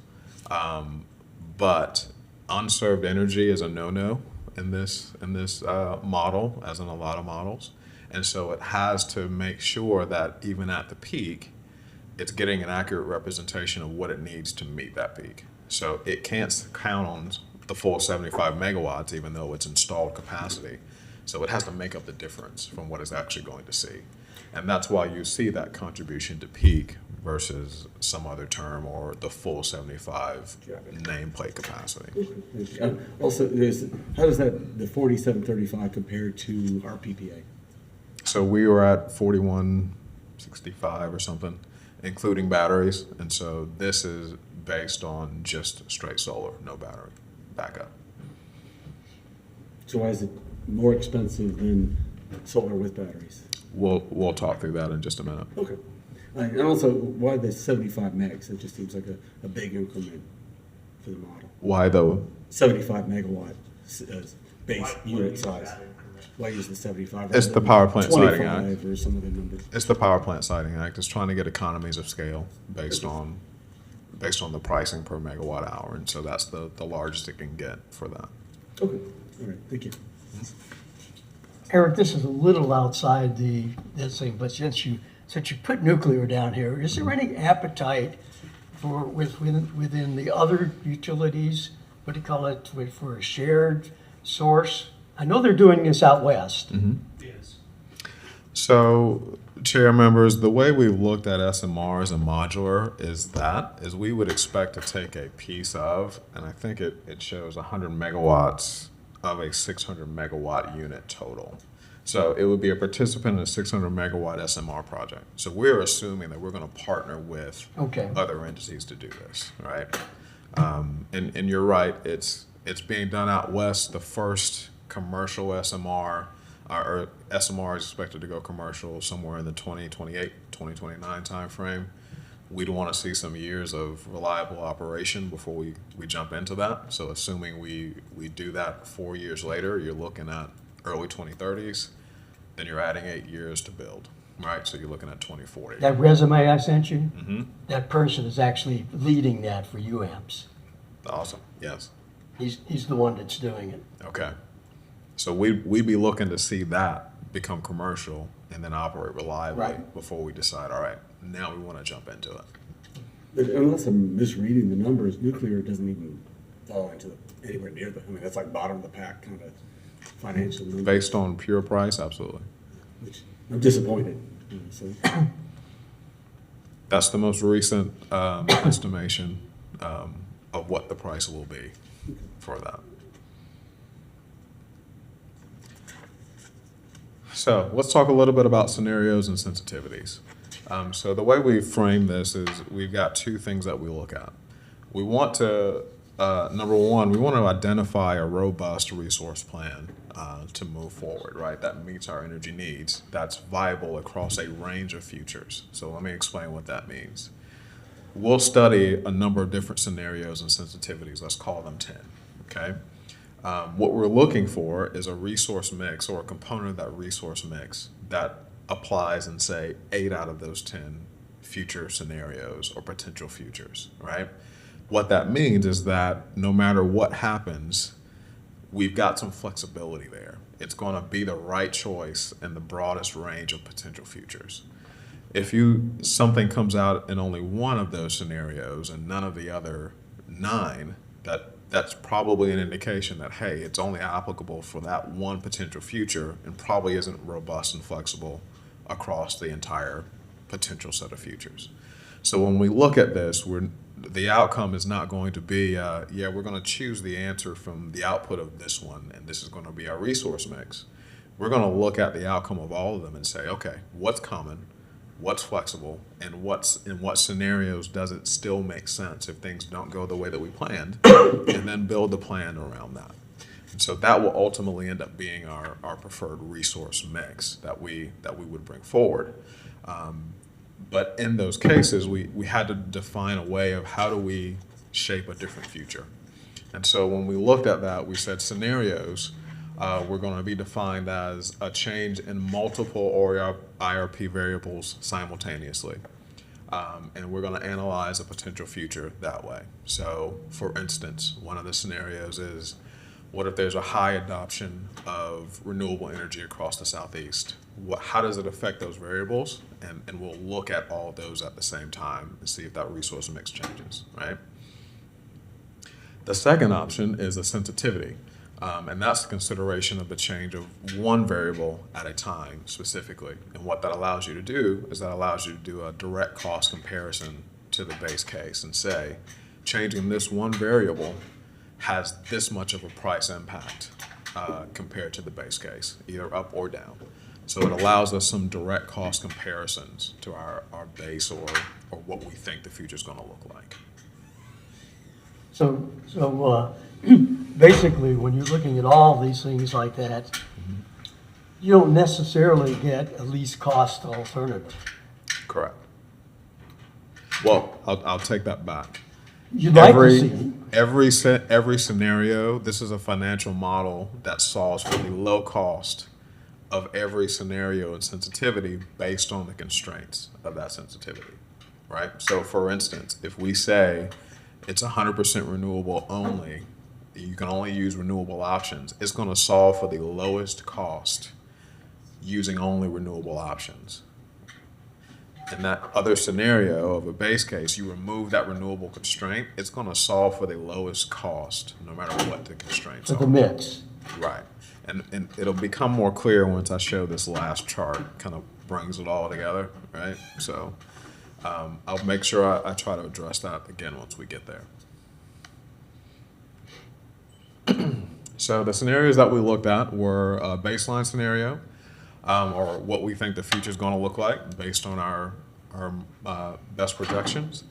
but unserved energy is a no-no in this model, as in a lot of models. And so it has to make sure that even at the peak, it's getting an accurate representation of what it needs to meet that peak. So it can't count on the full 75 megawatts, even though it's installed capacity. So it has to make up the difference from what it's actually going to see. And that's why you see that contribution to peak versus some other term or the full 75 nameplate capacity. Also, how does the 4735 compare to our PPA? So we were at 4165 or something, including batteries. And so this is based on just straight solar, no battery backup. So why is it more expensive than solar with batteries? We'll talk through that in just a minute. Okay. And also, why the 75 megs? It just seems like a big increment for the model. Why though? 75 megawatt base unit size. Why use the 75? It's the Power Plant Siting Act. 25 or some of the numbers. It's the Power Plant Siting Act. It's trying to get economies of scale based on the pricing per megawatt hour. And so that's the largest it can get for that. Okay. All right. Thank you. Eric, this is a little outside this thing, but since you put nuclear down here, is there any appetite for within the other utilities, what do you call it, for a shared source? I know they're doing this out west. Yes. So, Chair members, the way we've looked at SMRs and modular is we would expect to take a piece of, and I think it shows 100 megawatts of a 600 megawatt unit total. So it would be a participant in a 600 megawatt SMR project. So we're assuming that we're going to partner with other entities to do this, right? And you're right, it's being done out west. The first commercial SMR, or SMR is expected to go commercial somewhere in the 2028, 2029 timeframe. We'd want to see some years of reliable operation before we jump into that. So assuming we do that 4 years later, you're looking at early 2030s, then you're adding 8 years to build, right? So you're looking at 2040. That resume I sent you, that person is actually leading that for UAMPS. Awesome, yes. He's the one that's doing it. Okay. So we'd be looking to see that become commercial and then operate reliably before we decide, all right, now we want to jump into it. But unless I'm misreading the numbers, nuclear doesn't even fall into anywhere near I mean, that's like bottom of the pack kind of financial numbers. Based on pure price, absolutely. Which I'm disappointed. So. That's the most recent estimation of what the price will be for that. So let's talk a little bit about scenarios and sensitivities. So the way we frame this is we've got two things that we look at. We want to, number one, we want to identify a robust resource plan to move forward, right? That meets our energy needs, that's viable across a range of futures. So let me explain what that means. We'll study a number of different scenarios and sensitivities, let's call them 10, okay? What we're looking for is a resource mix or a component of that resource mix that applies in, say, 8 out of those 10 future scenarios or potential futures, right? What that means is that no matter what happens, we've got some flexibility there. It's going to be the right choice in the broadest range of potential futures. If something comes out in only one of those scenarios and none of the other 9, that's probably an indication that, hey, it's only applicable for that one potential future and probably isn't robust and flexible across the entire potential set of futures. So when we look at this, the outcome is not going to be, we're going to choose the answer from the output of this one, and this is going to be our resource mix. We're going to look at the outcome of all of them and say, okay, what's common, what's flexible, and in what scenarios does it still make sense if things don't go the way that we planned, and then build the plan around that. And so that will ultimately end up being our preferred resource mix that we would bring forward. But in those cases, we had to define a way of how do we shape a different future. And so when we looked at that, we said scenarios were going to be defined as a change in multiple IRP variables simultaneously. And we're going to analyze a potential future that way. So for instance, one of the scenarios is, what if there's a high adoption of renewable energy across the Southeast? How does it affect those variables? And we'll look at all those at the same time and see if that resource mix changes, right? The second option is a sensitivity. And that's the consideration of the change of one variable at a time specifically. And what that allows you to do is that allows you to do a direct cost comparison to the base case and say, changing this one variable has this much of a price impact compared to the base case, either up or down. So it allows us some direct cost comparisons to our base or what we think the future is going to look like. So basically, when you're looking at all these things like that, you don't necessarily get a least cost alternative. Correct. Well, I'll take that back. You'd like to see. Every scenario, this is a financial model that solves for the low cost of every scenario and sensitivity based on the constraints of that sensitivity, right? So for instance, if we say it's 100% renewable only, you can only use renewable options, it's going to solve for the lowest cost using only renewable options. In that other scenario of a base case, you remove that renewable constraint, it's going to solve for the lowest cost no matter what the constraints For are. the mix. Right. And it'll become more clear once I show this last chart, kind of brings it all together, right? So I'll make sure I try to address that again once we get there. So the scenarios that we looked at were a baseline scenario, or what we think the future is going to look like based on our best projections.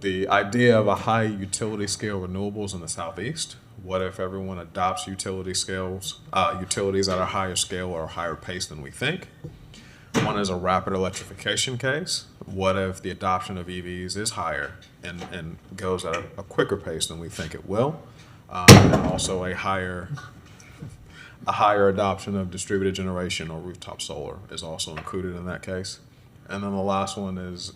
The idea of a high utility scale renewables in the Southeast. What if everyone adopts utilities at a higher scale or a higher pace than we think? One is a rapid electrification case. What if the adoption of EVs is higher and goes at a quicker pace than we think it will? And also a higher adoption of distributed generation or rooftop solar is also included in that case. And then the last one is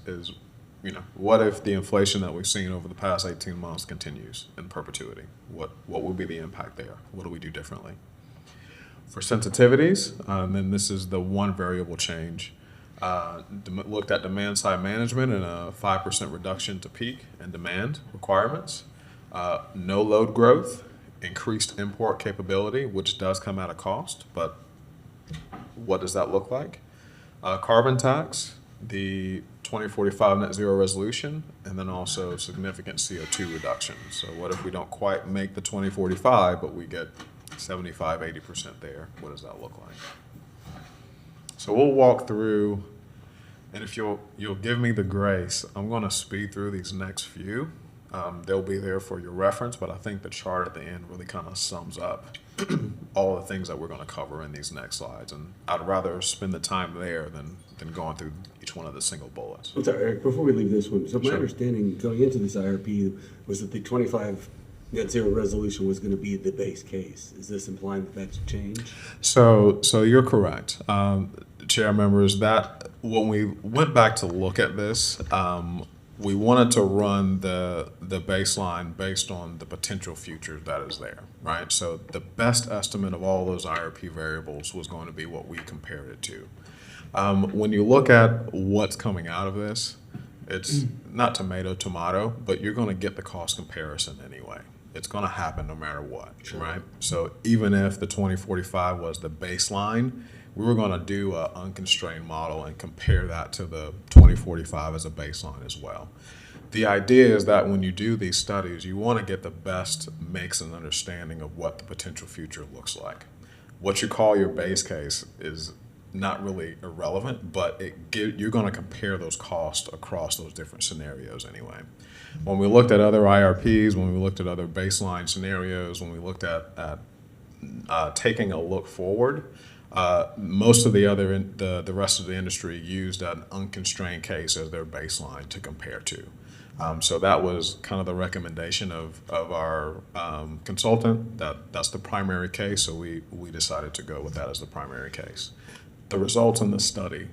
what if the inflation that we've seen over the past 18 months continues in perpetuity? What would be the impact there? What do we do differently? For sensitivities, then this is the one variable change. Looked at demand side management and a 5% reduction to peak and demand requirements. No load growth, increased import capability, which does come at a cost, but what does that look like? Carbon tax, the 2045 net zero resolution, and then also significant CO2 reduction. So what if we don't quite make the 2045, but we get 75, 80% there? What does that look like? So we'll walk through, and if you'll give me the grace, I'm going to speed through these next few. They'll be there for your reference, but I think the chart at the end really kind of sums up all the things that we're going to cover in these next slides. And I'd rather spend the time there than going through each one of the single bullets. I'm sorry, Eric, before we leave this one, so my Sure. understanding going into this IRP was that the 25 net zero resolution was going to be the base case. Is this implying that that's changed? So you're correct. Chair members, that when we went back to look at this, we wanted to run the baseline based on the potential future that is there, right? So the best estimate of all those IRP variables was going to be what we compared it to. When you look at what's coming out of this, it's not tomato, but you're going to get the cost comparison anyway. It's going to happen no matter what, Sure. right? So even if the 2045 was the baseline, we were going to do an unconstrained model and compare that to the 2045 as a baseline as well. The idea is that when you do these studies, you want to get the best mix and understanding of what the potential future looks like. What you call your base case is not really irrelevant, but you're going to compare those costs across those different scenarios anyway. When we looked at other IRPs, when we looked at other baseline scenarios, when we looked at taking a look forward, most of the rest of the industry used an unconstrained case as their baseline to compare to. So that was kind of the recommendation of our consultant, that's the primary case, so we decided to go with that as the primary case. The results in the study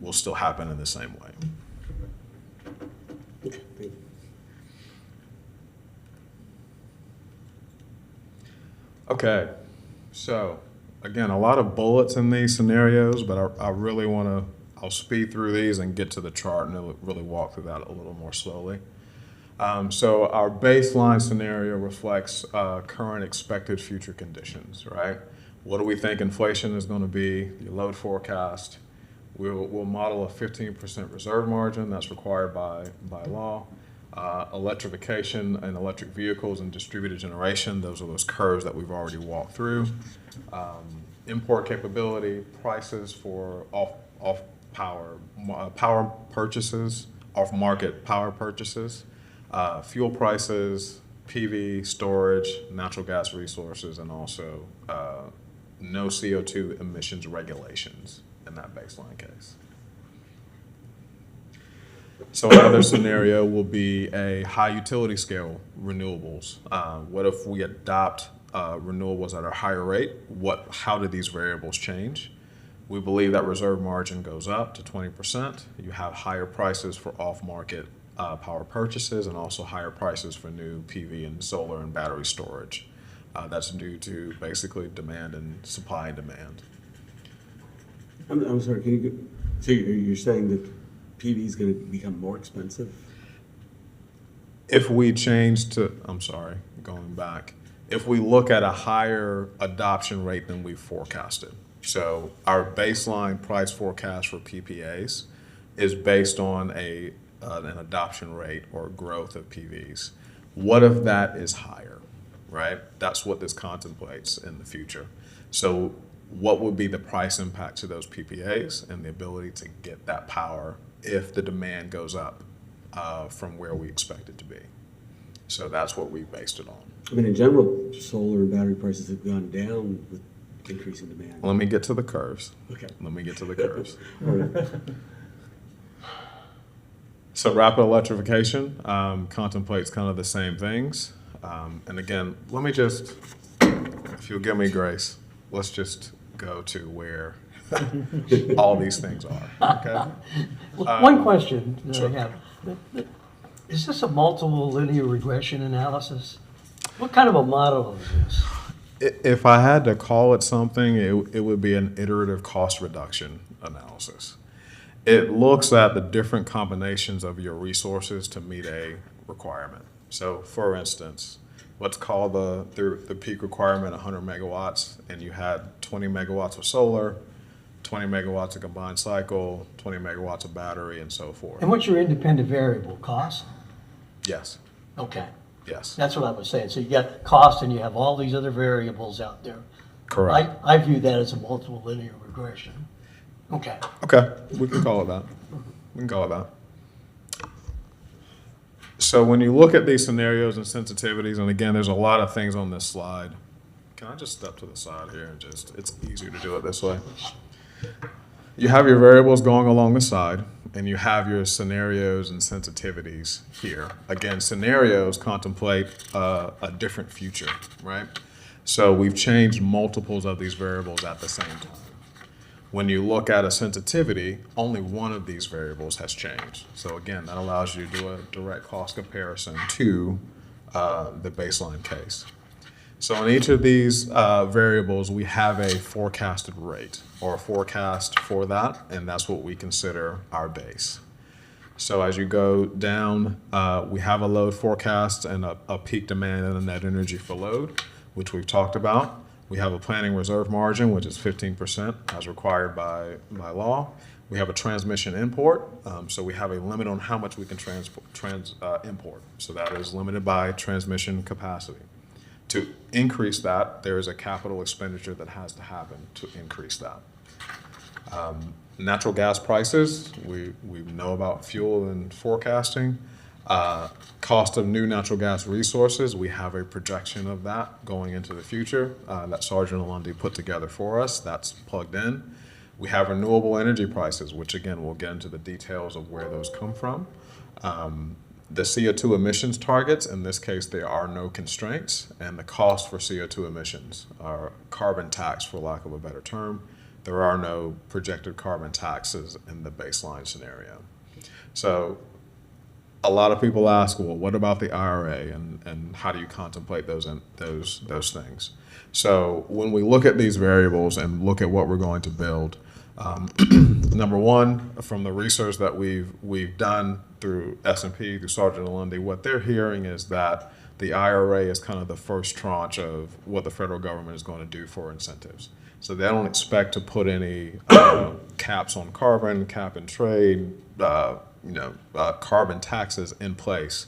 will still happen in the same way. Okay, thank you. Okay, so again, a lot of bullets in these scenarios, but I really want to, I'll speed through these and get to the chart and really walk through that a little more slowly. So our baseline scenario reflects current expected future conditions, right? What do we think inflation is going to be, the load forecast. We'll model a 15% reserve margin that's required by law. Electrification and electric vehicles and distributed generation, those are those curves that we've already walked through. Import capability, prices for power purchases, off-market power purchases, fuel prices, PV, storage, natural gas resources, and also no CO2 emissions regulations in that baseline case. So another scenario will be a high utility scale renewables. What if we adopt renewables at a higher rate? How do these variables change? We believe that reserve margin goes up to 20%. You have higher prices for off-market power purchases and also higher prices for new PV and solar and battery storage. That's due to basically demand and supply and demand. I'm sorry, can you go, so you're saying that PV is going to become more expensive? If we change to, I'm sorry, going back, if we look at a higher adoption rate than we've forecasted. So our baseline price forecast for PPAs is based on an adoption rate or growth of PVs. What if that is higher, right? That's what this contemplates in the future. So what would be the price impact to those PPAs and the ability to get that power if the demand goes up from where we expect it to be? So that's what we based it on. I mean, in general, solar and battery prices have gone down with increasing demand. Let me get to the curves. Okay. Let me get to the curves. All right. So rapid electrification contemplates kind of the same things. And again, let me just, if you'll give me grace, let's just go to where all these things are, okay? One question that sure. I have. Is this a multiple linear regression analysis? What kind of a model is this? If I had to call it something, it would be an iterative cost reduction analysis. It looks at the different combinations of your resources to meet a requirement. So for instance, let's call the peak requirement 100 megawatts, and you had 20 megawatts of solar, 20 megawatts of combined cycle, 20 megawatts of battery, and so forth. And what's your independent variable? Cost? Yes, Okay, yes, that's what I was saying. So you got cost and you have all these other variables out there. correct. I view that as a multiple linear regression. Okay. Okay, we can call it that. We can call it that. So when you look at these scenarios and sensitivities, and again, there's a lot of things on this slide. Can I just step to the side here and it's easier to do it this way. You have your variables going along the side, and you have your scenarios and sensitivities here. Again, scenarios contemplate a different future, right? So we've changed multiples of these variables at the same time. When you look at a sensitivity, only one of these variables has changed. So again, that allows you to do a direct cost comparison to the baseline case. So in each of these variables, we have a forecasted rate or a forecast for that, and that's what we consider our base. So as you go down, we have a load forecast and a peak demand and a net energy for load, which we've talked about. We have a planning reserve margin, which is 15% as required by law. We have a transmission import, so we have a limit on how much we can import. So that is limited by transmission capacity. To increase that, there is a capital expenditure that has to happen to increase that. Natural gas prices, we know about fuel and forecasting. Cost of new natural gas resources, we have a projection of that going into the future that Sergeant Lundy put together for us. That's plugged in. We have renewable energy prices, which again, we'll get into the details of where those come from. The CO2 emissions targets, in this case, there are no constraints, and the cost for CO2 emissions are carbon tax, for lack of a better term. There are no projected carbon taxes in the baseline scenario. So a lot of people ask, well, what about the IRA, and how do you contemplate those things? So when we look at these variables and look at what we're going to build, number one, from the research that we've done, through S&P, through Sergeant Lundy, what they're hearing is that the IRA is kind of the first tranche of what the federal government is going to do for incentives. So they don't expect to put any caps on carbon, cap and trade, carbon taxes in place.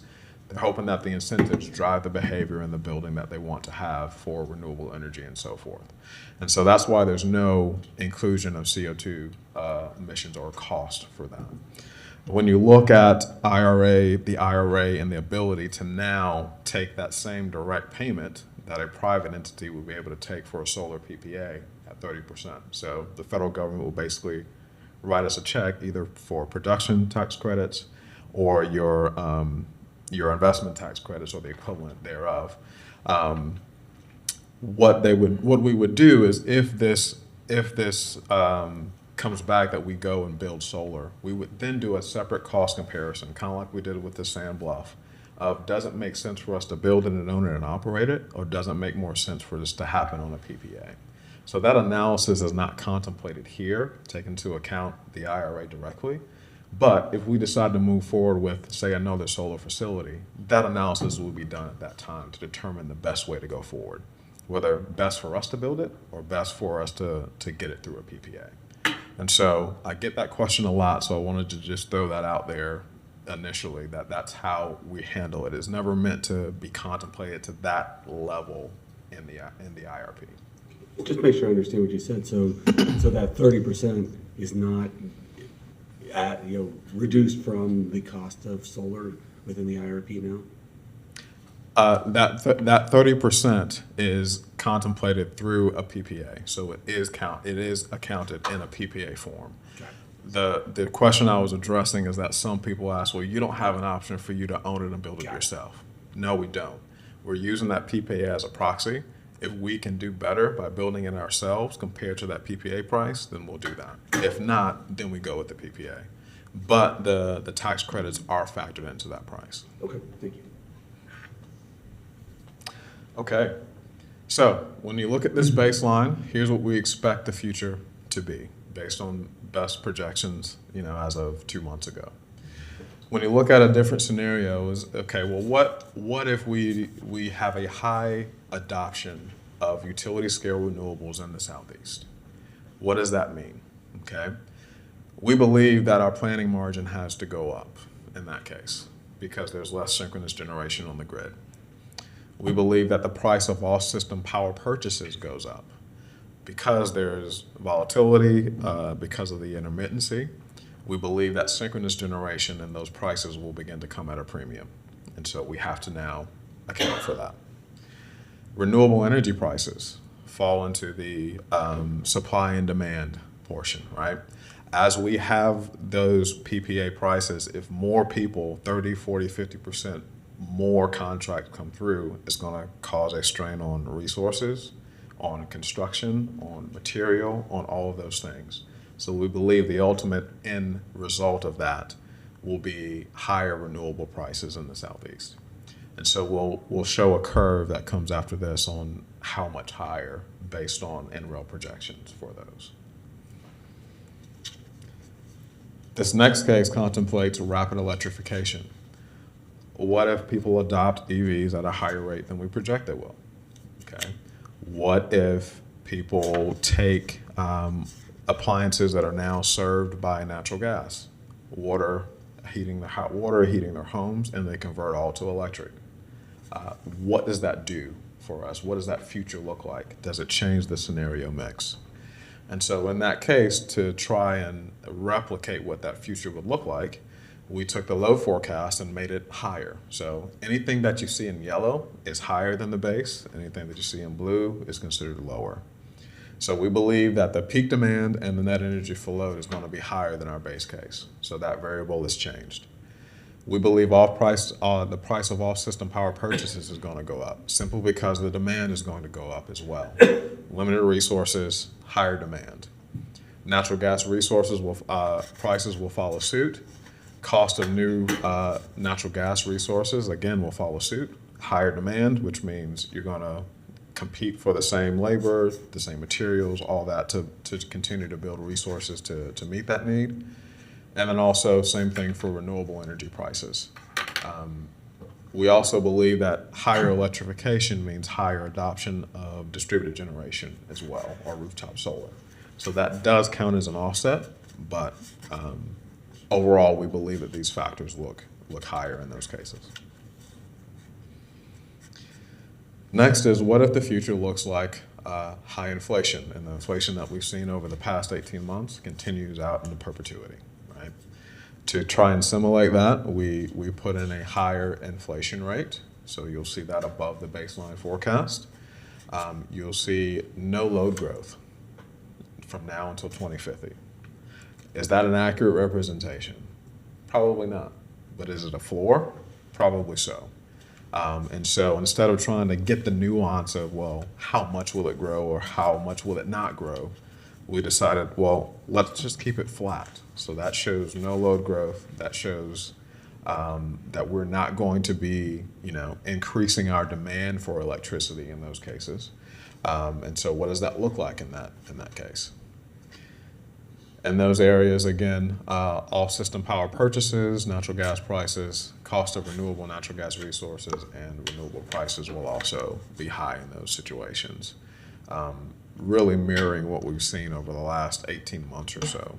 They're hoping that the incentives drive the behavior in the building that they want to have for renewable energy and so forth. And so that's why there's no inclusion of CO2 emissions or cost for them. When you look at the IRA and the ability to now take that same direct payment that a private entity will be able to take for a solar PPA at 30%. So the federal government will basically write us a check either for production tax credits or your investment tax credits or the equivalent thereof. What we would do is if this comes back that we go and build solar, we would then do a separate cost comparison, kind of like we did with the Sand Bluff, of does it make sense for us to build it and own it and operate it, or does it make more sense for this to happen on a PPA? So that analysis is not contemplated here, take into account the IRA directly. But if we decide to move forward with, say, another solar facility, that analysis will be done at that time to determine the best way to go forward, whether best for us to build it or best for us to get it through a PPA. And so I get that question a lot, so I wanted to just throw that out there initially, that's how we handle it. It's never meant to be contemplated to that level in the IRP. Just make sure I understand what you said. So that 30% is not reduced from the cost of solar within the IRP now? That 30% is contemplated through a PPA, so it is accounted in a PPA form. The question I was addressing is that some people ask, well, you don't have an option for you to own it and build it yourself. No, we don't. We're using that PPA as a proxy. If we can do better by building it ourselves compared to that PPA price, then we'll do that. If not, then we go with the PPA. But the tax credits are factored into that price. Okay, thank you. Okay, so when you look at this baseline, here's what we expect the future to be based on best projections, as of 2 months ago. When you look at a different scenario, is okay, well, what if we have a high adoption of utility scale renewables in the Southeast? What does that mean? Okay, we believe that our planning margin has to go up in that case because there's less synchronous generation on the grid. We believe that the price of all system power purchases goes up because there's volatility, because of the intermittency. We believe that synchronous generation and those prices will begin to come at a premium. And so we have to now account for that. Renewable energy prices fall into the supply and demand portion, right? As we have those PPA prices, if more people, 30, 40, 50% more contracts come through, it's going to cause a strain on resources, on construction, on material, on all of those things. So we believe the ultimate end result of that will be higher renewable prices in the Southeast. And so we'll show a curve that comes after this on how much higher based on NREL projections for those. This next case contemplates rapid electrification. What if people adopt EVs at a higher rate than we project they will? Okay. What if people take appliances that are now served by natural gas, heating their hot water, heating their homes, and they convert all to electric? What does that do for us? What does that future look like? Does it change the scenario mix? And so in that case, to try and replicate what that future would look like, we took the load forecast and made it higher. So anything that you see in yellow is higher than the base. Anything that you see in blue is considered lower. So we believe that the peak demand and the net energy for load is going to be higher than our base case. So that variable is changed. We believe the price of all system power purchases is going to go up, simply because the demand is going to go up as well. Limited resources, higher demand. Natural gas resources prices will follow suit. Cost of new natural gas resources, again, will follow suit. Higher demand, which means you're going to compete for the same labor, the same materials, all that to continue to build resources to meet that need. And then also same thing for renewable energy prices. We also believe that higher electrification means higher adoption of distributed generation as well, or rooftop solar. So that does count as an offset, but overall, we believe that these factors look higher in those cases. Next is, what if the future looks like high inflation, and the inflation that we've seen over the past 18 months continues out into perpetuity, right? To try and simulate that, we put in a higher inflation rate, so you'll see that above the baseline forecast. You'll see no load growth from now until 2050. Is that an accurate representation? Probably not. But is it a floor? Probably so. And so instead of trying to get the nuance of, well, how much will it grow or how much will it not grow, we decided, well, let's just keep it flat. So that shows no load growth. That shows that we're not going to be, increasing our demand for electricity in those cases. And so what does that look like in that case? In those areas, again, all system power purchases, natural gas prices, cost of renewable natural gas resources, and renewable prices will also be high in those situations. Really mirroring what we've seen over the last 18 months or so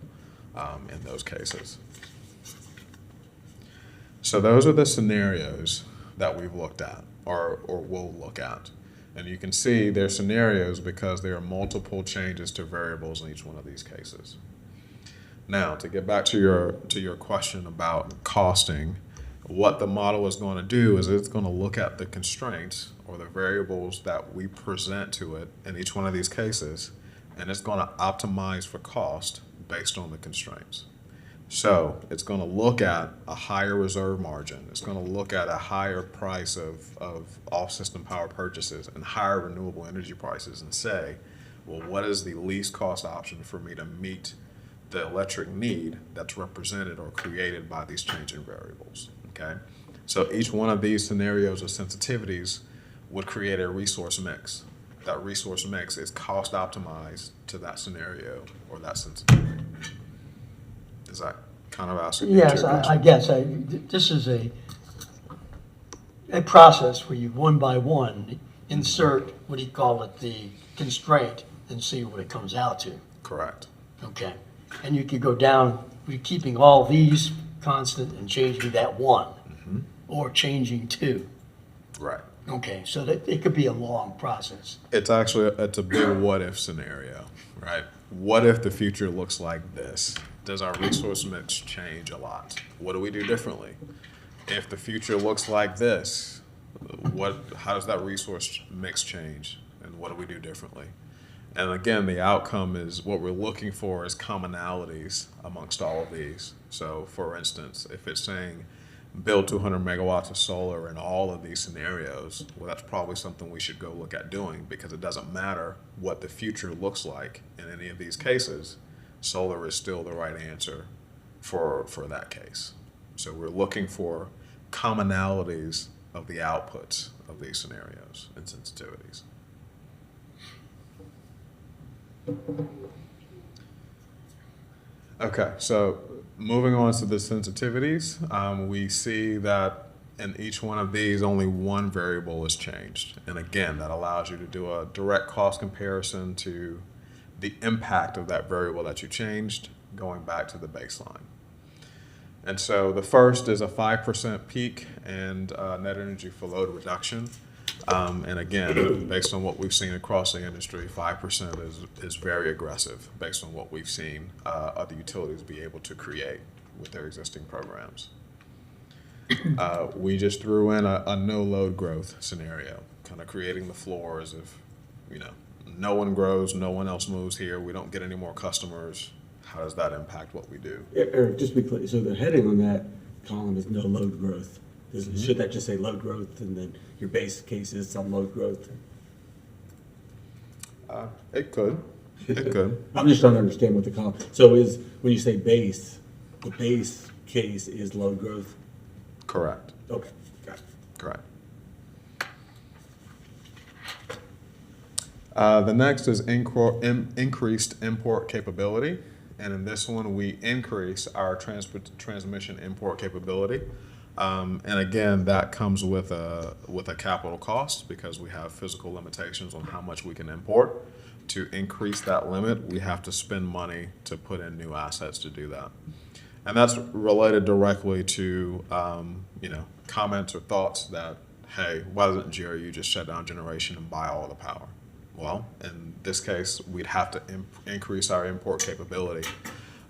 in those cases. So those are the scenarios that we've looked at or will look at. And you can see they're scenarios because there are multiple changes to variables in each one of these cases. Now, to get back to your question about costing, what the model is going to do is it's going to look at the constraints or the variables that we present to it in each one of these cases, and it's going to optimize for cost based on the constraints. So it's going to look at a higher reserve margin. It's going to look at a higher price of off-system power purchases and higher renewable energy prices and say, well, what is the least cost option for me to meet the electric need that's represented or created by these changing variables, okay? So each one of these scenarios or sensitivities would create a resource mix. That resource mix is cost optimized to that scenario or that sensitivity. Is that kind of asking? Yes, I guess. This is a process where you one by one insert, what do you call it, the constraint and see what it comes out to. Correct. Okay. And you could go down, we're keeping all these constant and changing that one, or changing two. Right. Okay, so that it could be a long process. It's a big what if scenario, right? What if the future looks like this? Does our resource mix change a lot? What do we do differently? If the future looks like this, how does that resource mix change? And what do we do differently? And again, the outcome is what we're looking for is commonalities amongst all of these. So for instance, if it's saying build 200 megawatts of solar in all of these scenarios, well, that's probably something we should go look at doing, because it doesn't matter what the future looks like in any of these cases, solar is still the right answer for that case. So we're looking for commonalities of the outputs of these scenarios and sensitivities. Okay, so moving on to the sensitivities, we see that in each one of these, only one variable is changed. And again, that allows you to do a direct cost comparison to the impact of that variable that you changed going back to the baseline. And so the first is a 5% peak and net energy for load reduction. And again, based on what we've seen across the industry, 5% is very aggressive based on what we've seen other utilities be able to create with their existing programs. We just threw in a no load growth scenario, kind of creating the floor as if, no one grows, no one else moves here, we don't get any more customers. How does that impact what we do? Eric, just to be clear, so the heading on that column is no load growth. Should that just say load growth and then your base case is some load growth? It could. It could. I'm just trying to understand what the column, so when you say base, the base case is load growth? Correct. Okay, got it. Correct. The next is increased import capability. And in this one, we increase our transmission import capability. And again, that comes with a capital cost because we have physical limitations on how much we can import. To increase that limit, we have to spend money to put in new assets to do that. And that's related directly to, comments or thoughts that, hey, why doesn't GRU just shut down generation and buy all the power? Well, in this case, we'd have to increase our import capability.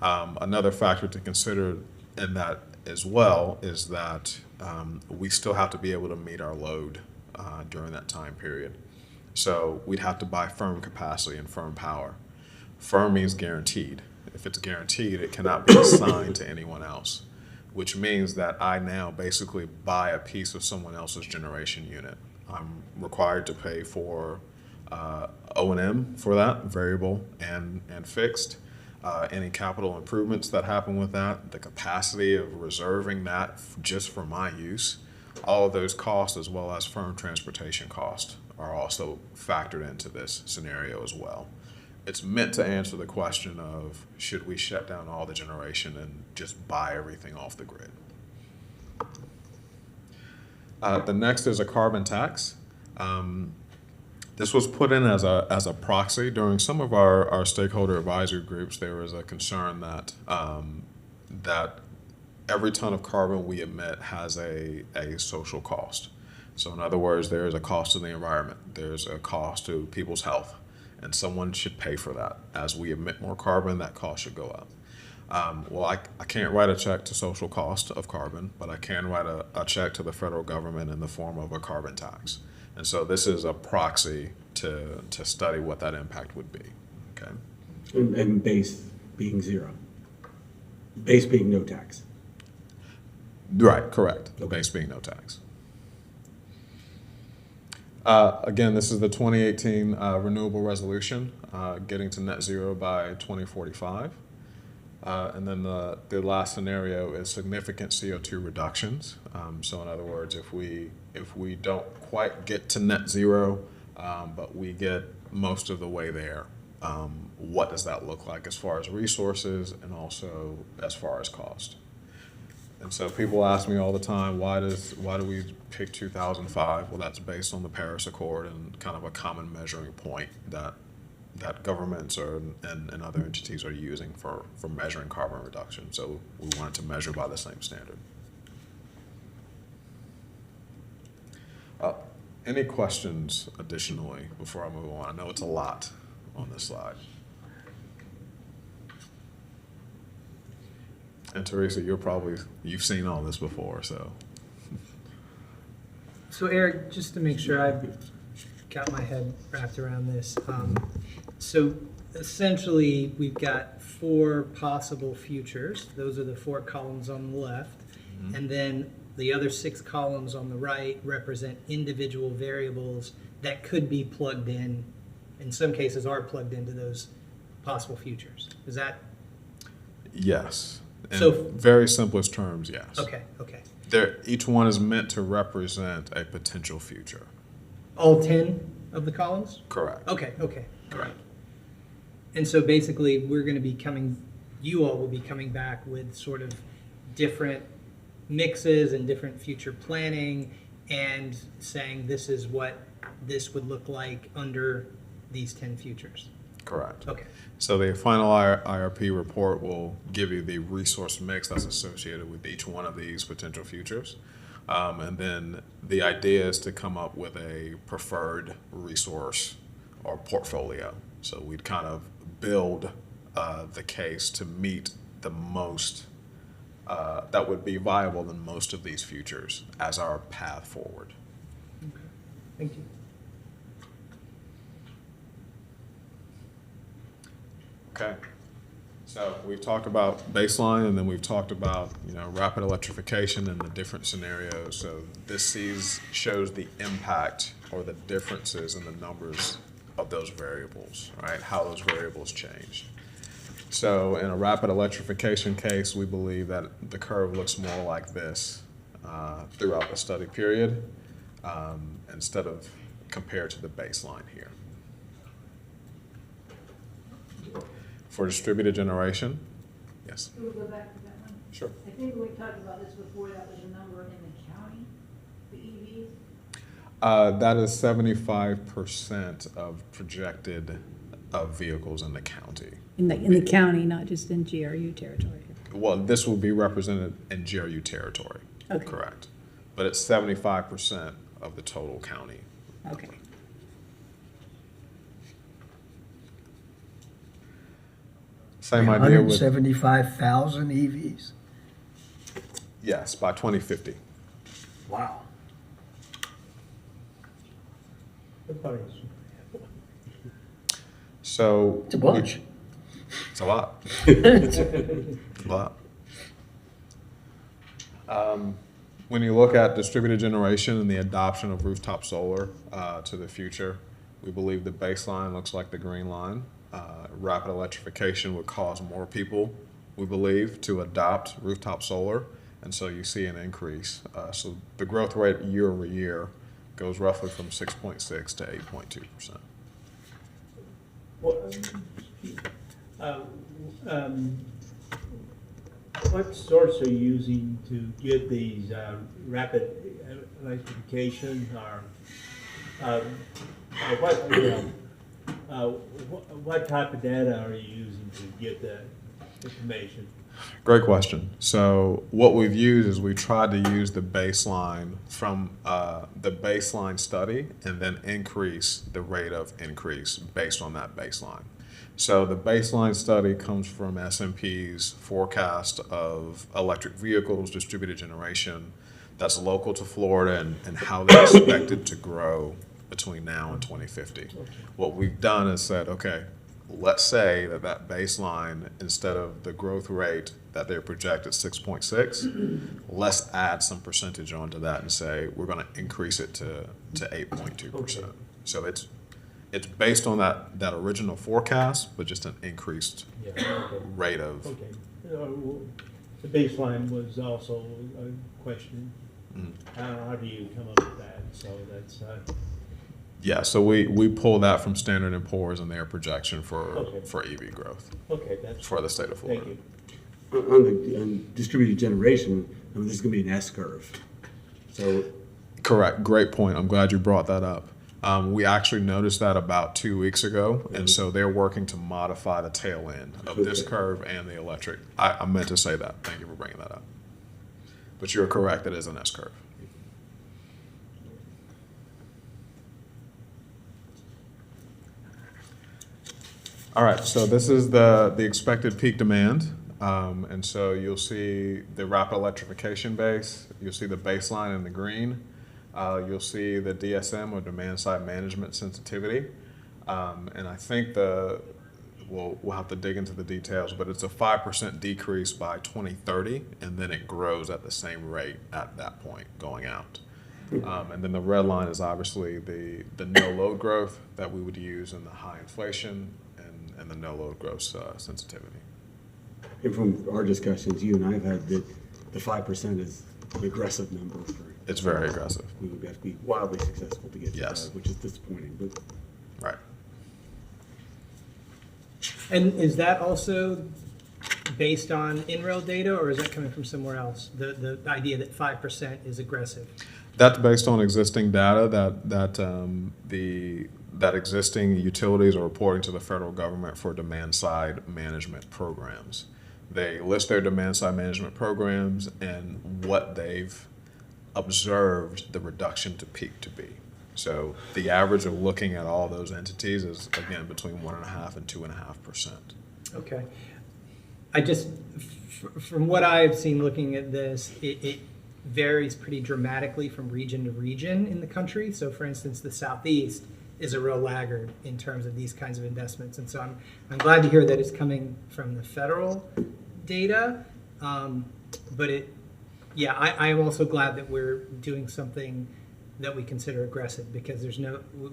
Another factor to consider in that as well is that we still have to be able to meet our load during that time period. So we'd have to buy firm capacity and firm power. Firm means guaranteed. If it's guaranteed, it cannot be assigned to anyone else, which means that I now basically buy a piece of someone else's generation unit. I'm required to pay for O&M for that, variable and fixed. Any capital improvements that happen with that, the capacity of reserving that just for my use, all of those costs as well as firm transportation costs are also factored into this scenario as well. It's meant to answer the question of should we shut down all the generation and just buy everything off the grid. The next is a carbon tax. This was put in as a proxy. During some of our stakeholder advisory groups, there was a concern that that every ton of carbon we emit has a social cost. So in other words, there is a cost to the environment. There's a cost to people's health, and someone should pay for that. As we emit more carbon, that cost should go up. Well, I can't write a check to social cost of carbon, but I can write a check to the federal government in the form of a carbon tax. And so this is a proxy to study what that impact would be, okay? And base being zero. Base being no tax. Right, correct. The base being no tax. Again, this is the 2018 renewable resolution, getting to net zero by 2045. And then the last scenario is significant CO2 reductions. So in other words, if we don't quite get to net zero, but we get most of the way there, what does that look like as far as resources and also as far as cost? And so people ask me all the time, why do we pick 2005? Well, that's based on the Paris Accord and kind of a common measuring point that governments and other entities are using for measuring carbon reduction. So we wanted to measure by the same standard. Any questions additionally before I move on? I know it's a lot on this slide. And Teresa, you've seen all this before, so. So Eric, just to make sure I've got my head wrapped around this, so essentially we've got 4 possible futures. Those are the 4 columns on the left, and then the other 6 columns on the right represent individual variables that could be plugged in some cases are plugged into those possible futures. Is that? Yes. In So- very simplest terms, yes. Okay. Each one is meant to represent a potential future. All 10 of the columns? Correct. Okay. Correct. And so basically, you all will be coming back with sort of different mixes and different future planning and saying this is what this would look like under these 10 futures. Correct. Okay. So the final IRP report will give you the resource mix that's associated with each one of these potential futures. And then the idea is to come up with a preferred resource or portfolio. So we'd kind of build the case to meet the most that would be viable in most of these futures as our path forward. Okay. Thank you. Okay. So we've talked about baseline, and then we've talked about rapid electrification and the different scenarios. So this shows the impact or the differences in the numbers of those variables, right? How those variables change. So in a rapid electrification case, we believe that the curve looks more like this throughout the study period instead of compared to the baseline here. For distributed generation, yes. Can we go back to that one? Sure. I think we talked about this before, that was a number in the county, the EVs. That is 75% of projected of vehicles in the county. In the county, not just in GRU territory. Well, this will be represented in GRU territory. Okay. Correct. But it's 75% of the total county. Okay. Same idea with, 175,000 EVs. yes, by 2050. Wow. So. It's a bunch. It's a lot. It's a lot. When you look at distributed generation and the adoption of rooftop solar to the future, we believe the baseline looks like the green line. Rapid electrification would cause more people, we believe, to adopt rooftop solar, and so you see an increase. So the growth rate year over year goes roughly from 6.6 to 8.2%. What source are you using to get these rapid electrification, or what type of data are you using to get that information? Great question. So what we've used is we tried to use the baseline from the baseline study and then increase the rate of increase based on that baseline. So the baseline study comes from S&P's forecast of electric vehicles, distributed generation, that's local to Florida, and how they're expected to grow between now and 2050. Okay. What we've done is said, okay, let's say that baseline, instead of the growth rate that they project at 6.6, let's add some percentage onto that and say we're going to increase it to 8.2%. Okay. So it's based on that original forecast, but just an increased rate of. Okay. The baseline was also a question. Mm-hmm. How do you come up with that? So that's. Yeah, so we pull that from Standard & Poor's and their projection for EV growth. Okay, that's for the state of Florida. Thank you. On distributed generation, I mean, this is going to be an S curve. So. Correct. Great point. I'm glad you brought that up. We actually noticed that about 2 weeks ago, and so they're working to modify the tail end of this curve and the electric. I meant to say that. Thank you for bringing that up. But you're correct. It is an S curve. All right, so this is the expected peak demand. And so you'll see the rapid electrification base. You'll see the baseline in the green. You'll see the DSM, or demand side management sensitivity. And I think we'll have to dig into the details, but it's a 5% decrease by 2030, and then it grows at the same rate at that point going out. And then the red line is obviously the no load growth that we would use in the high inflation and the no load growth sensitivity. And from our discussions, you and I have had that the 5% is an aggressive number. It's very aggressive. We would have to be wildly successful to get to that, which is disappointing. But right. And is that also based on in-rail data, or is that coming from somewhere else? The idea that 5% is aggressive. That's based on existing data that existing utilities are reporting to the federal government for demand side management programs. They list their demand side management programs and what they've observed the reduction to peak to be. So the average of looking at all those entities is, again, between 1.5% and 2.5%. Okay. From what I've seen looking at this, it varies pretty dramatically from region to region in the country. So for instance, the Southeast is a real laggard in terms of these kinds of investments. And so I'm glad to hear that it's coming from the federal data. But I am also glad that we're doing something that we consider aggressive, because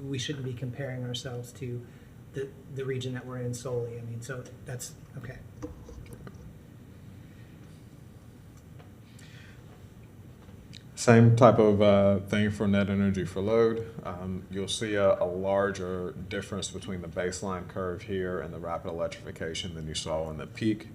we shouldn't be comparing ourselves to the region that we're in solely. I mean, so that's okay. Same type of thing for net energy for load. You'll see a larger difference between the baseline curve here and the rapid electrification than you saw in the peak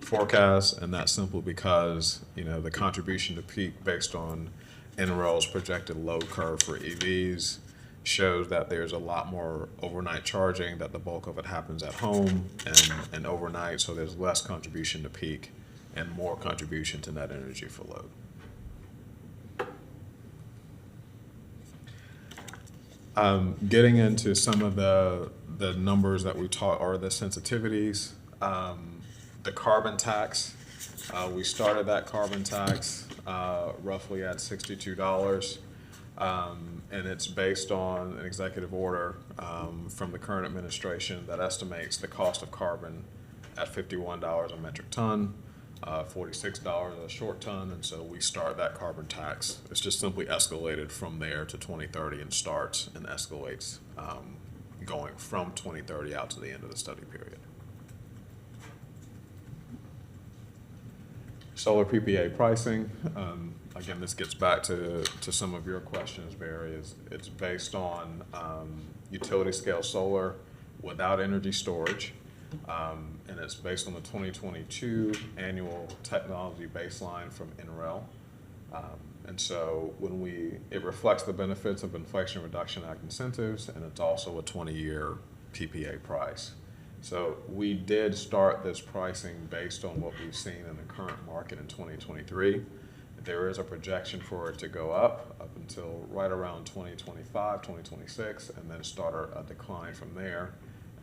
forecast, and that's simply because, the contribution to peak based on NREL's projected load curve for EVs shows that there's a lot more overnight charging, that the bulk of it happens at home and overnight, so there's less contribution to peak and more contribution to net energy for load. Getting into some of the numbers that we taught, or the sensitivities, the carbon tax, we started that carbon tax roughly at $62, and it's based on an executive order from the current administration that estimates the cost of carbon at $51 a metric ton, $46 a short ton, and so we start that carbon tax. It's just simply escalated from there to 2030 and starts and escalates going from 2030 out to the end of the study period. Solar PPA pricing, again, this gets back to some of your questions, Barry. It's based on utility scale solar without energy storage. And it's based on the 2022 annual technology baseline from NREL. And so it reflects the benefits of Inflation Reduction Act incentives, and it's also a 20-year PPA price. So we did start this pricing based on what we've seen in the current market in 2023. There is a projection for it to go up until right around 2025, 2026, and then start a decline from there,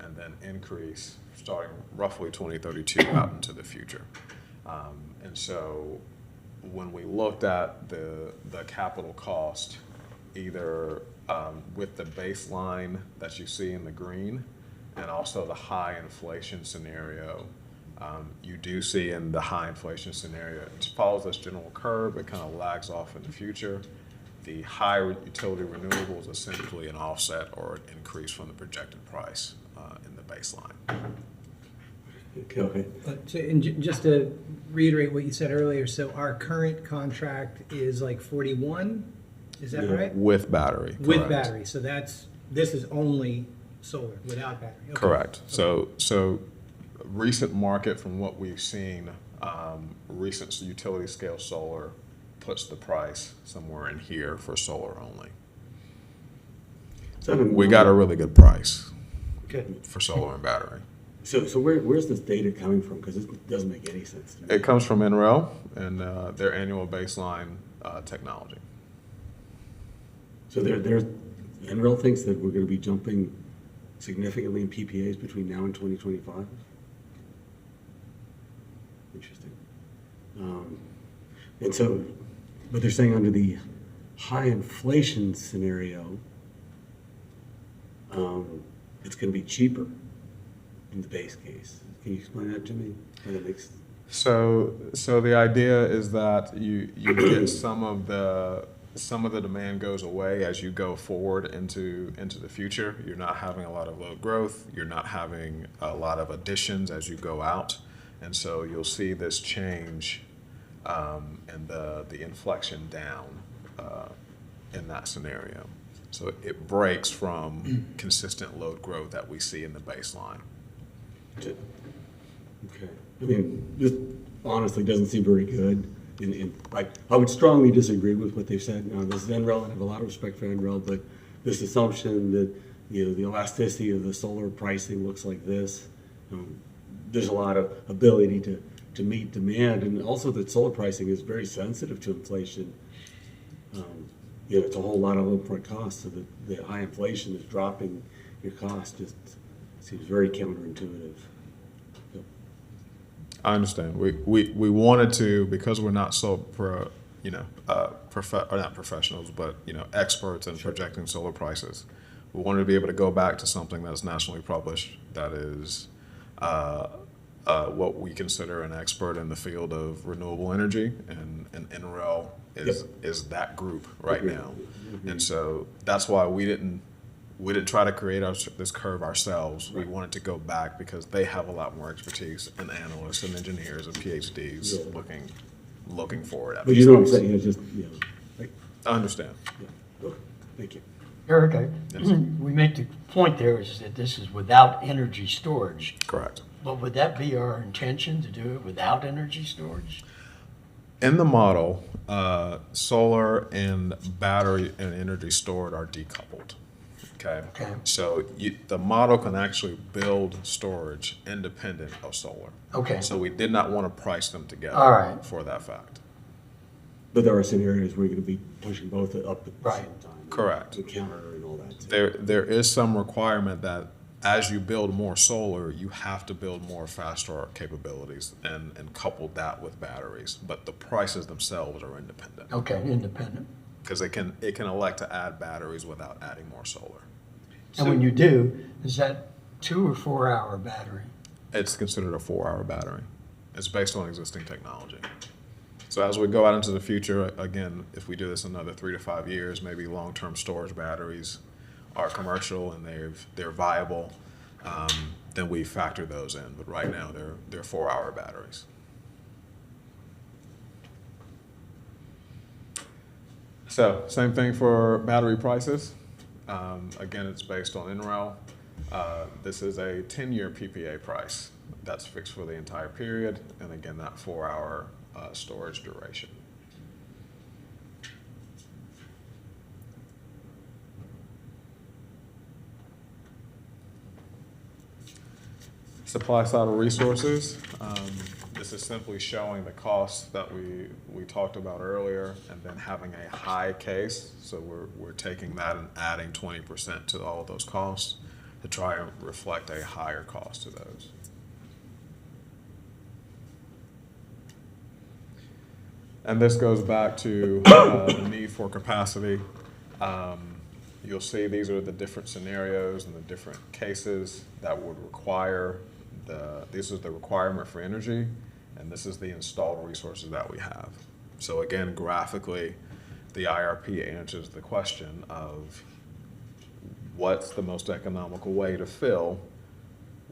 and then increase starting roughly 2032 out into the future. And so when we looked at the capital cost, either with the baseline that you see in the green and also the high inflation scenario, you do see in the high inflation scenario, it follows this general curve, it kind of lags off in the future. The high utility renewables is essentially an offset or an increase from the projected price in the baseline. Go ahead. Just to reiterate what you said earlier, so our current contract is like 41, is that right? With battery. With correct. battery, so this is only solar, without battery. Okay. Correct. So recent market, from what we've seen, recent utility scale solar puts the price somewhere in here for solar only. So We got a really good price for solar and battery. So where's this data coming from? Because it doesn't make any sense to me. It comes from NREL and their annual baseline technology. So NREL thinks that we're going to be jumping significantly in PPAs between now and 2025? Interesting. And so, but they're saying under the high inflation scenario, it's going to be cheaper in the base case. Can you explain that to me? So the idea is that you get some of the demand goes away as you go forward into the future. You're not having a lot of load growth. You're not having a lot of additions as you go out, and so you'll see this change and the inflection down in that scenario. So it breaks from consistent load growth that we see in the baseline. Okay. I mean, this honestly doesn't seem very good. I would strongly disagree with what they've said. Now, this is NREL, and I have a lot of respect for NREL, but this assumption that the elasticity of the solar pricing looks like this, there's a lot of ability to meet demand, and also that solar pricing is very sensitive to inflation. It's a whole lot of upfront costs, so the high inflation is dropping your cost. Just seems very counterintuitive. I understand. We wanted to, because we're not so not professionals, but experts in projecting solar prices. We wanted to be able to go back to something that's nationally published, that is what we consider an expert in the field of renewable energy, and NREL is that group right now. And so that's why we didn't try to create this curve ourselves. We wanted to go back because they have a lot more expertise, and analysts and engineers and PhDs looking forward at. But you know what I'm saying? It's just I understand. Yeah. Okay, thank you. Eric, Yes. we make the point there is that this is without energy storage. Correct. But would that be our intention to do it without energy storage? In the model, solar and battery and energy stored are decoupled. Okay. Okay. So the model can actually build storage independent of solar. Okay. So we did not want to price them together. All right. For that fact. But there are scenarios where you're going to be pushing both up at the Right. same time. Correct. The counter and all that. too. There is some requirement that as you build more solar, you have to build more fast start capabilities and couple that with batteries. But the prices themselves are independent. Okay, independent. Because it can elect to add batteries without adding more solar. And when you do, is that 2 or 4 hour battery? It's considered a 4-hour battery. It's based on existing technology. So as we go out into the future, again, if we do this another 3 to 5 years, maybe long-term storage batteries are commercial and they're viable, then we factor those in. But right now, they're 4-hour batteries. So same thing for battery prices. Again, it's based on NREL. This is a 10-year PPA price that's fixed for the entire period, and again, that 4-hour storage duration. Supply side of resources. This is simply showing the costs that we talked about earlier, and then having a high case. So we're taking that and adding 20% to all of those costs to try and reflect a higher cost to those. And this goes back to the need for capacity. You'll see these are the different scenarios and the different cases that would require this is the requirement for energy, and this is the installed resources that we have. So again, graphically, the IRP answers the question of what's the most economical way to fill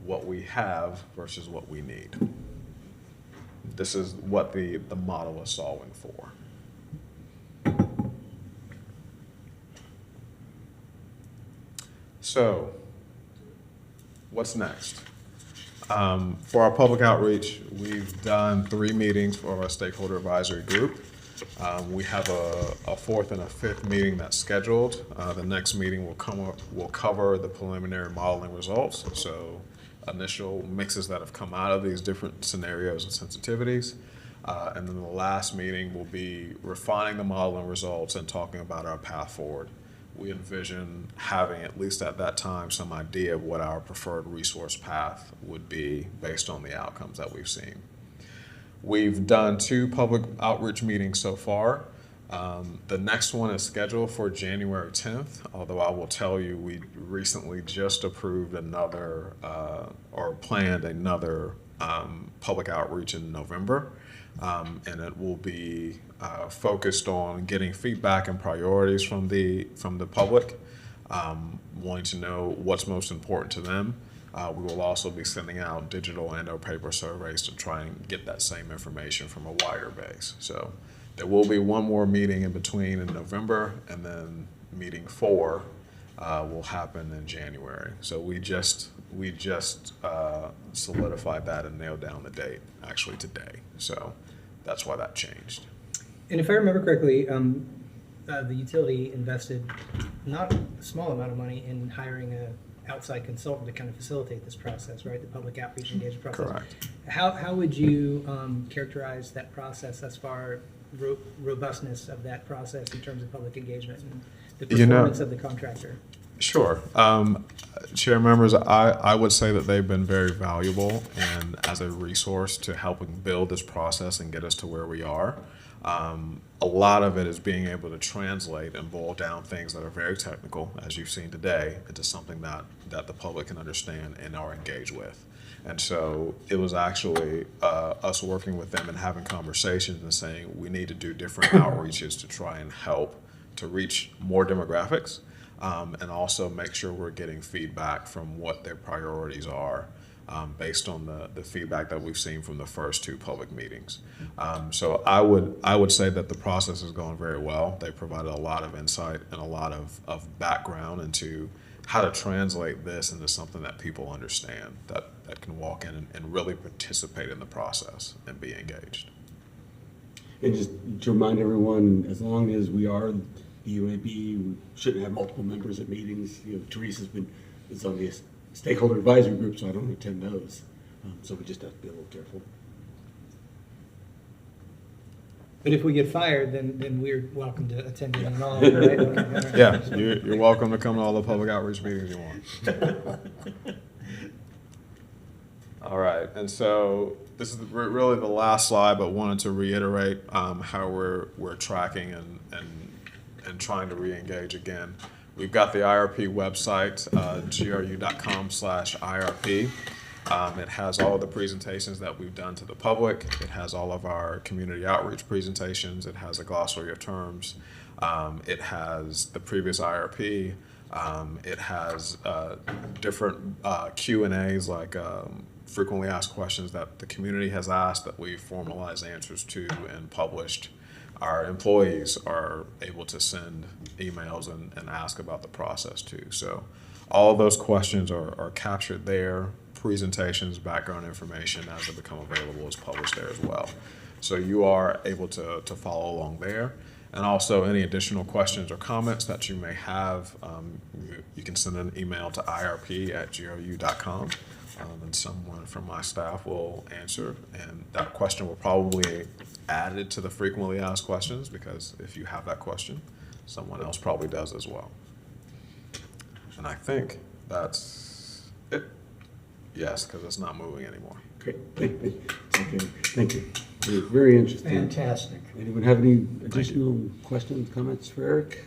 what we have versus what we need. This is what the model is solving for. So, what's next? For our public outreach, we've done 3 meetings for our stakeholder advisory group. We have a 4th and a 5th meeting that's scheduled. The next meeting will cover the preliminary modeling results. So initial mixes that have come out of these different scenarios and sensitivities. And then the last meeting will be refining the modeling results and talking about our path forward. We envision having, at least at that time, some idea of what our preferred resource path would be based on the outcomes that we've seen. We've done 2 public outreach meetings so far. The next one is scheduled for January 10th, although I will tell you we recently just approved another or planned another public outreach in November. And it will be focused on getting feedback and priorities from the public, wanting to know what's most important to them. We will also be sending out digital and/or paper surveys to try and get that same information from a wider base. So there will be one more meeting in between in November, and then meeting 4 will happen in January. So we just solidified that and nailed down the date actually today. So that's why that changed. And if I remember correctly, the utility invested not a small amount of money in hiring a outside consultant to kind of facilitate this process, right? The public outreach engagement process. Correct. How would you characterize that process as far robustness of that process in terms of public engagement and the performance of the contractor? Sure. Chair members, I would say that they've been very valuable and as a resource to helping build this process and get us to where we are. A lot of it is being able to translate and boil down things that are very technical, as you've seen today, into something that the public can understand and are engaged with. And so it was actually us working with them and having conversations and saying we need to do different outreaches to try and help to reach more demographics, and also make sure we're getting feedback from what their priorities are based on the feedback that we've seen from the first two public meetings. So I would say that the process is going very well. They provided a lot of insight and a lot of background into how to translate this into something that people understand, that can walk in and really participate in the process and be engaged. And just to remind everyone, as long as we are the UAB, we shouldn't have multiple members at meetings. You know, Teresa's is on the stakeholder advisory group, so I don't attend those. So we just have to be a little careful. But if we get fired, then we're welcome to attend it and all, right? Okay, all right. Yeah, you're welcome to come to all the public outreach meetings you want. All right, and so this is really the last slide, but wanted to reiterate how we're tracking and trying to re-engage again. We've got the IRP website, gru.com/IRP. It has all of the presentations that we've done to the public. It has all of our community outreach presentations. It has a glossary of terms. It has the previous IRP. It has different Q&As, like frequently asked questions that the community has asked that we formalized answers to and published. Our employees are able to send emails and ask about the process too. So all of those questions are captured there. Presentations, background information as they become available is published there as well. So you are able to follow along there. And also any additional questions or comments that you may have, you can send an email to irp@gru.com. And someone from my staff will answer. And that question will probably be added to the frequently asked questions, because if you have that question, someone else probably does as well. And I think that's it. Yes, because it's not moving anymore. Great, okay, thank you. Very interesting. Fantastic. Anyone have any additional questions, comments for Eric?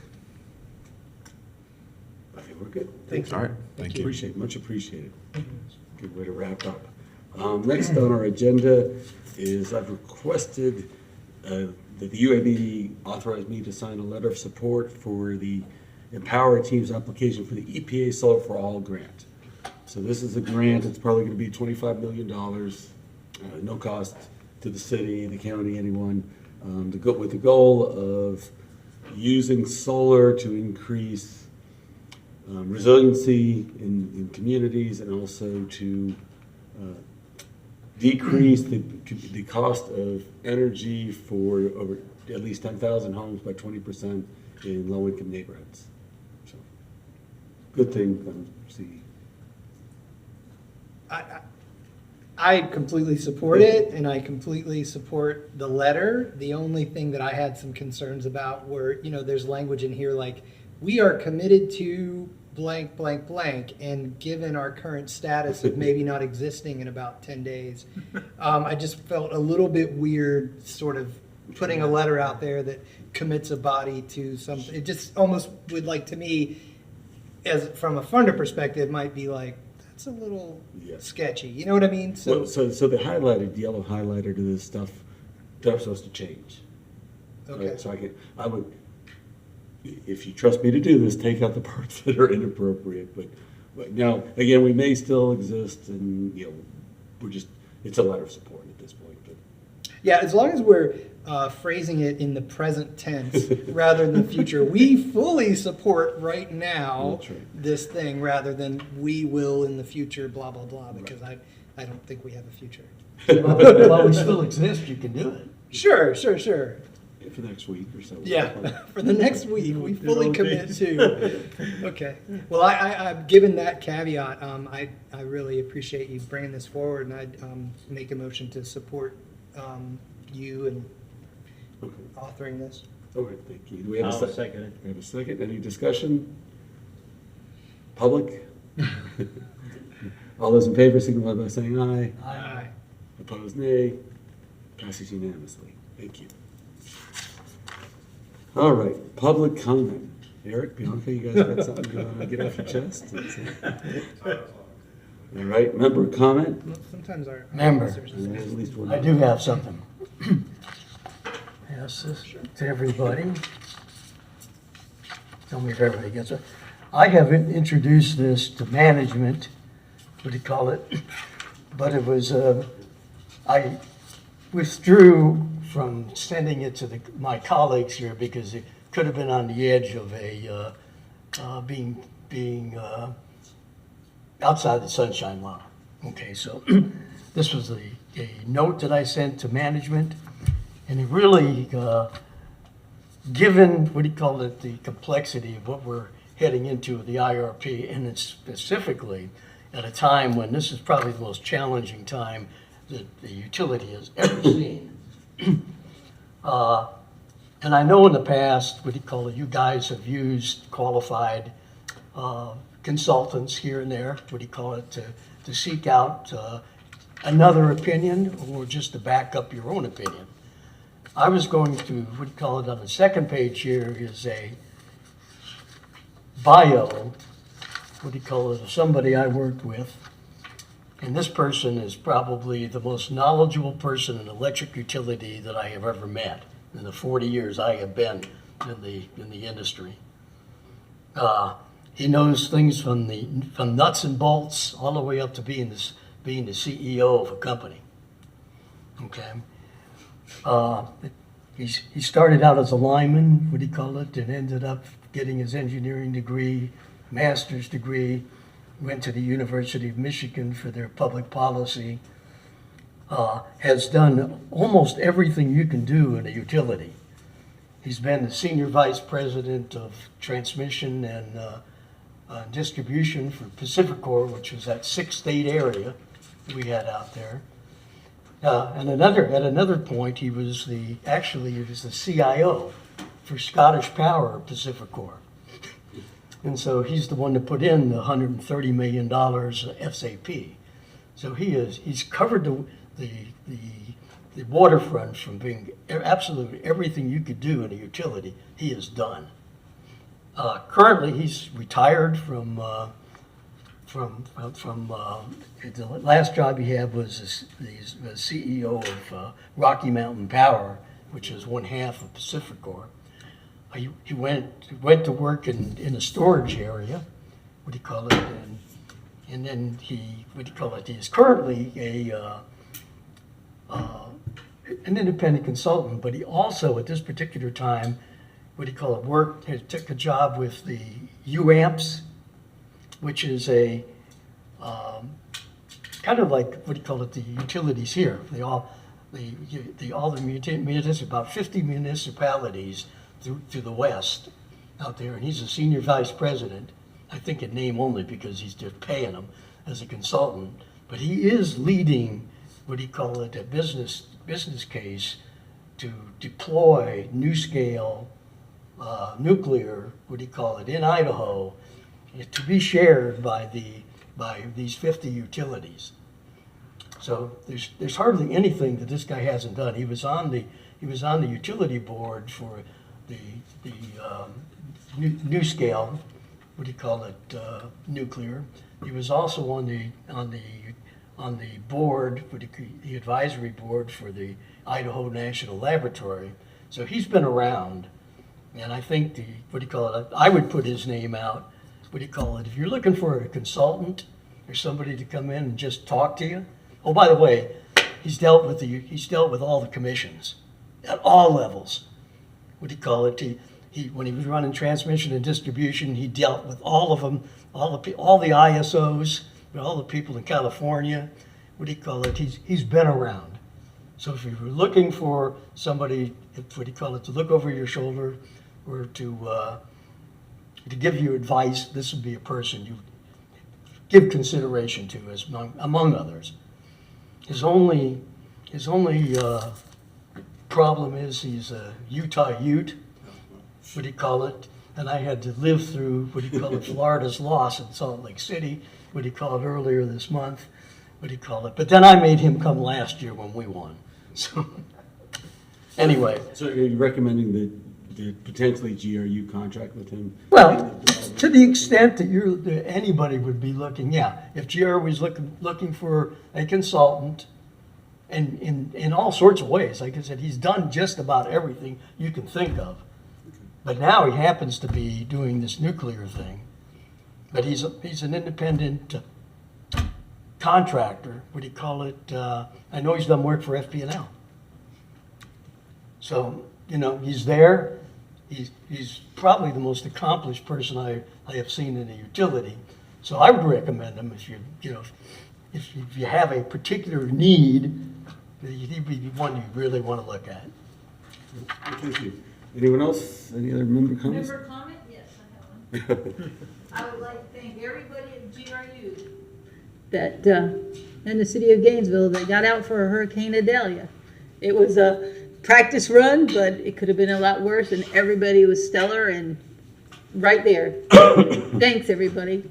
Okay, we're good. Thanks. All right, thank you. Much appreciated. Good way to wrap up. Next on our agenda is I've requested that the UAB authorize me to sign a letter of support for the Empower Team's application for the EPA Solar for All grant. So this is a grant. It's probably going to be $25 million, no cost to the city, the county, anyone, with the goal of using solar to increase resiliency in communities, and also to decrease the cost of energy for over at least 10,000 homes by 20% in low-income neighborhoods. So, good thing. See. I completely support it, and I completely support the letter. The only thing that I had some concerns about were, there's language in here like, we are committed to blank, blank, blank, and given our current status of maybe not existing in about 10 days, I just felt a little bit weird sort of putting a letter out there that commits a body to something. It just almost would, like, to me, as from a funder perspective, might be like, it's a little sketchy. You know what I mean? So the yellow highlighter to this stuff, they're supposed to change. Okay. Right? So I would, if you trust me to do this, take out the parts that are inappropriate. But now, again, we may still exist, and it's a letter of support at this point. But yeah, as long as we're phrasing it in the present tense rather than the future. We fully support right now this thing rather than we will in the future, blah, blah, blah, because I don't think we have a future. While we still exist, you can do it. Sure. For the next week or so. Yeah, for the next week, we fully commit to. Okay. Well, I've given that caveat. I really appreciate you bringing this forward, and I'd make a motion to support you and authoring this. Okay, thank you. Do we have I'll a second? second it. We have a second. Any discussion? Public? All those in favor signify by saying aye. Aye. Opposed, nay. Passes unanimously. Thank you. All right, public comment. Eric, Bianca, you guys got something you want to get off your chest? All right, member comment? Well, sometimes our Member. officers- There's at least one. I do have something. Pass this to everybody. Tell me if everybody gets it. I have introduced this to management, what do you call it? but it was, I withdrew from sending it to my colleagues here because it could have been on the edge of being outside the sunshine law. Okay, so this was a note that I sent to management, and it really, given, what do you call it, the complexity of what we're heading into with the IRP, and it's specifically at a time when this is probably the most challenging time that the utility has ever seen. And I know in the past, what do you call it, you guys have used qualified consultants here and there, what do you call it, to seek out another opinion or just to back up your own opinion. I was going to, what do you call it, on the second page here is a bio, what do you call it, of somebody I worked with. And this person is probably the most knowledgeable person in electric utility that I have ever met in the 40 years I have been in the industry. He knows things from nuts and bolts all the way up to being the CEO of a company. Okay. He started out as a lineman, what do you call it, and ended up getting his engineering degree, master's degree, went to the University of Michigan for their public policy, has done almost everything you can do in a utility. He's been the senior vice president of transmission and distribution for Pacificor, which was that 6-state area we had out there. And at another point, he was the CIO for Scottish Power Pacificor. And so he's the one that put in the $130 million SAP. So he's covered the waterfront from being absolutely everything you could do in a utility, he has done. Currently, he's retired from the last job he had was the CEO of Rocky Mountain Power, which is one half of Pacificor. He went to work in a storage area, what do you call it, and then he is currently an independent consultant, but he also at this particular time, what do you call it, took a job with the UAMPS, which is a kind of like, what do you call it, the utilities here. All the municipalities, about 50 municipalities through the West out there, and he's a senior vice president, I think in name only because he's just paying him as a consultant, but he is leading, what do you call it, a business case to deploy NuScale nuclear, what do you call it, in Idaho, to be shared by these 50 utilities. So there's hardly anything that this guy hasn't done. He was on the utility board for the NuScale, what do you call it, nuclear. He was also on the board, the advisory board for the Idaho National Laboratory. So he's been around, and I think I would put his name out. What do you call it? If you're looking for a consultant or somebody to come in and just talk to you. Oh, by the way, he's dealt with all the commissions at all levels. What do you call it? When he was running transmission and distribution, he dealt with all of them, all the ISOs, all the people in California. What do you call it? He's been around. So if you were looking for somebody, what do you call it, to look over your shoulder or to give you advice, this would be a person you give consideration to, as among others. His only problem is he's a Utah Ute, what do you call it? And I had to live through, what do you call it, Florida's loss in Salt Lake City, what do you call it, earlier this month, what do you call it? But then I made him come last year when we won. So anyway. So are you recommending the potentially GRU contract with him? Well, to the extent that anybody would be looking, yeah. If GR was looking for a consultant, and in all sorts of ways, like I said, he's done just about everything you can think of. But now he happens to be doing this nuclear thing. But he's an independent contractor, what do you call it? I know he's done work for FP&L. So, you know, he's there. He's probably the most accomplished person I have seen in a utility. So I would recommend him if if you have a particular need, he'd be one you really want to look at. Thank you. Anyone else? Any other member comments? Member comment? Yes, I have one. I would like to thank everybody at GRU. That, in the city of Gainesville, that got out for Hurricane Idalia. It was a practice run, but it could have been a lot worse, and everybody was stellar and right there. Thanks, everybody.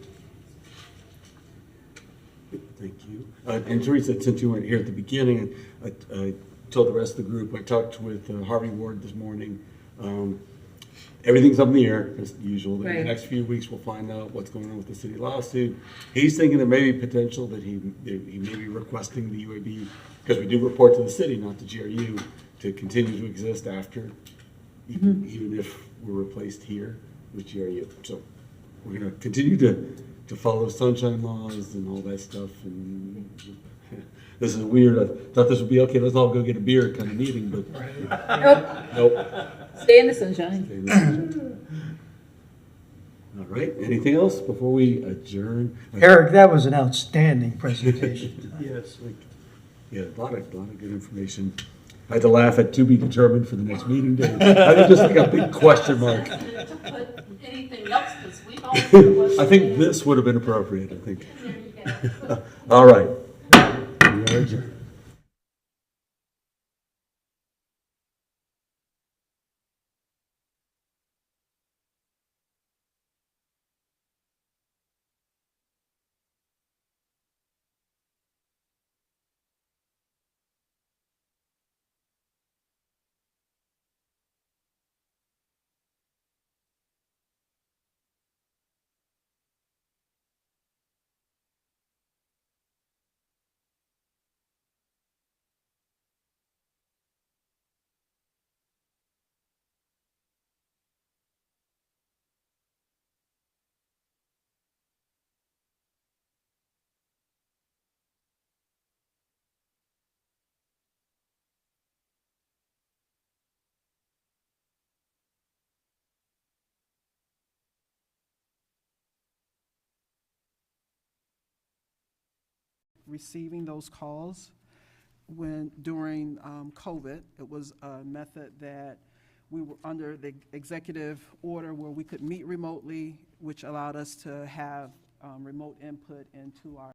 Thank you. And Teresa, since you weren't here at the beginning, I told the rest of the group, I talked with Harvey Ward this morning. Everything's up in the air, as usual. In the Right. next few weeks, we'll find out what's going on with the city lawsuit. He's thinking there may be potential that he may be requesting the UAB, because we do report to the city, not to GRU, to continue to exist after, even if we're replaced here with GRU. So we're going to continue to follow sunshine laws and all that stuff. And this is weird. I thought this would be okay. Let's all go get a beer kind of meeting, but nope. Stay in the sunshine. All right. Anything else before we adjourn? Eric, that was an outstanding presentation. Yes. Yeah, a lot of good information. I had to laugh at to be determined for the next meeting day. I think just like a big question mark. To put anything else, because we've all. I think this would have been appropriate, I think. There you go. All right. We are adjourned. Receiving those calls during COVID. It was a method that we were under the executive order where we could meet remotely, which allowed us to have remote input into our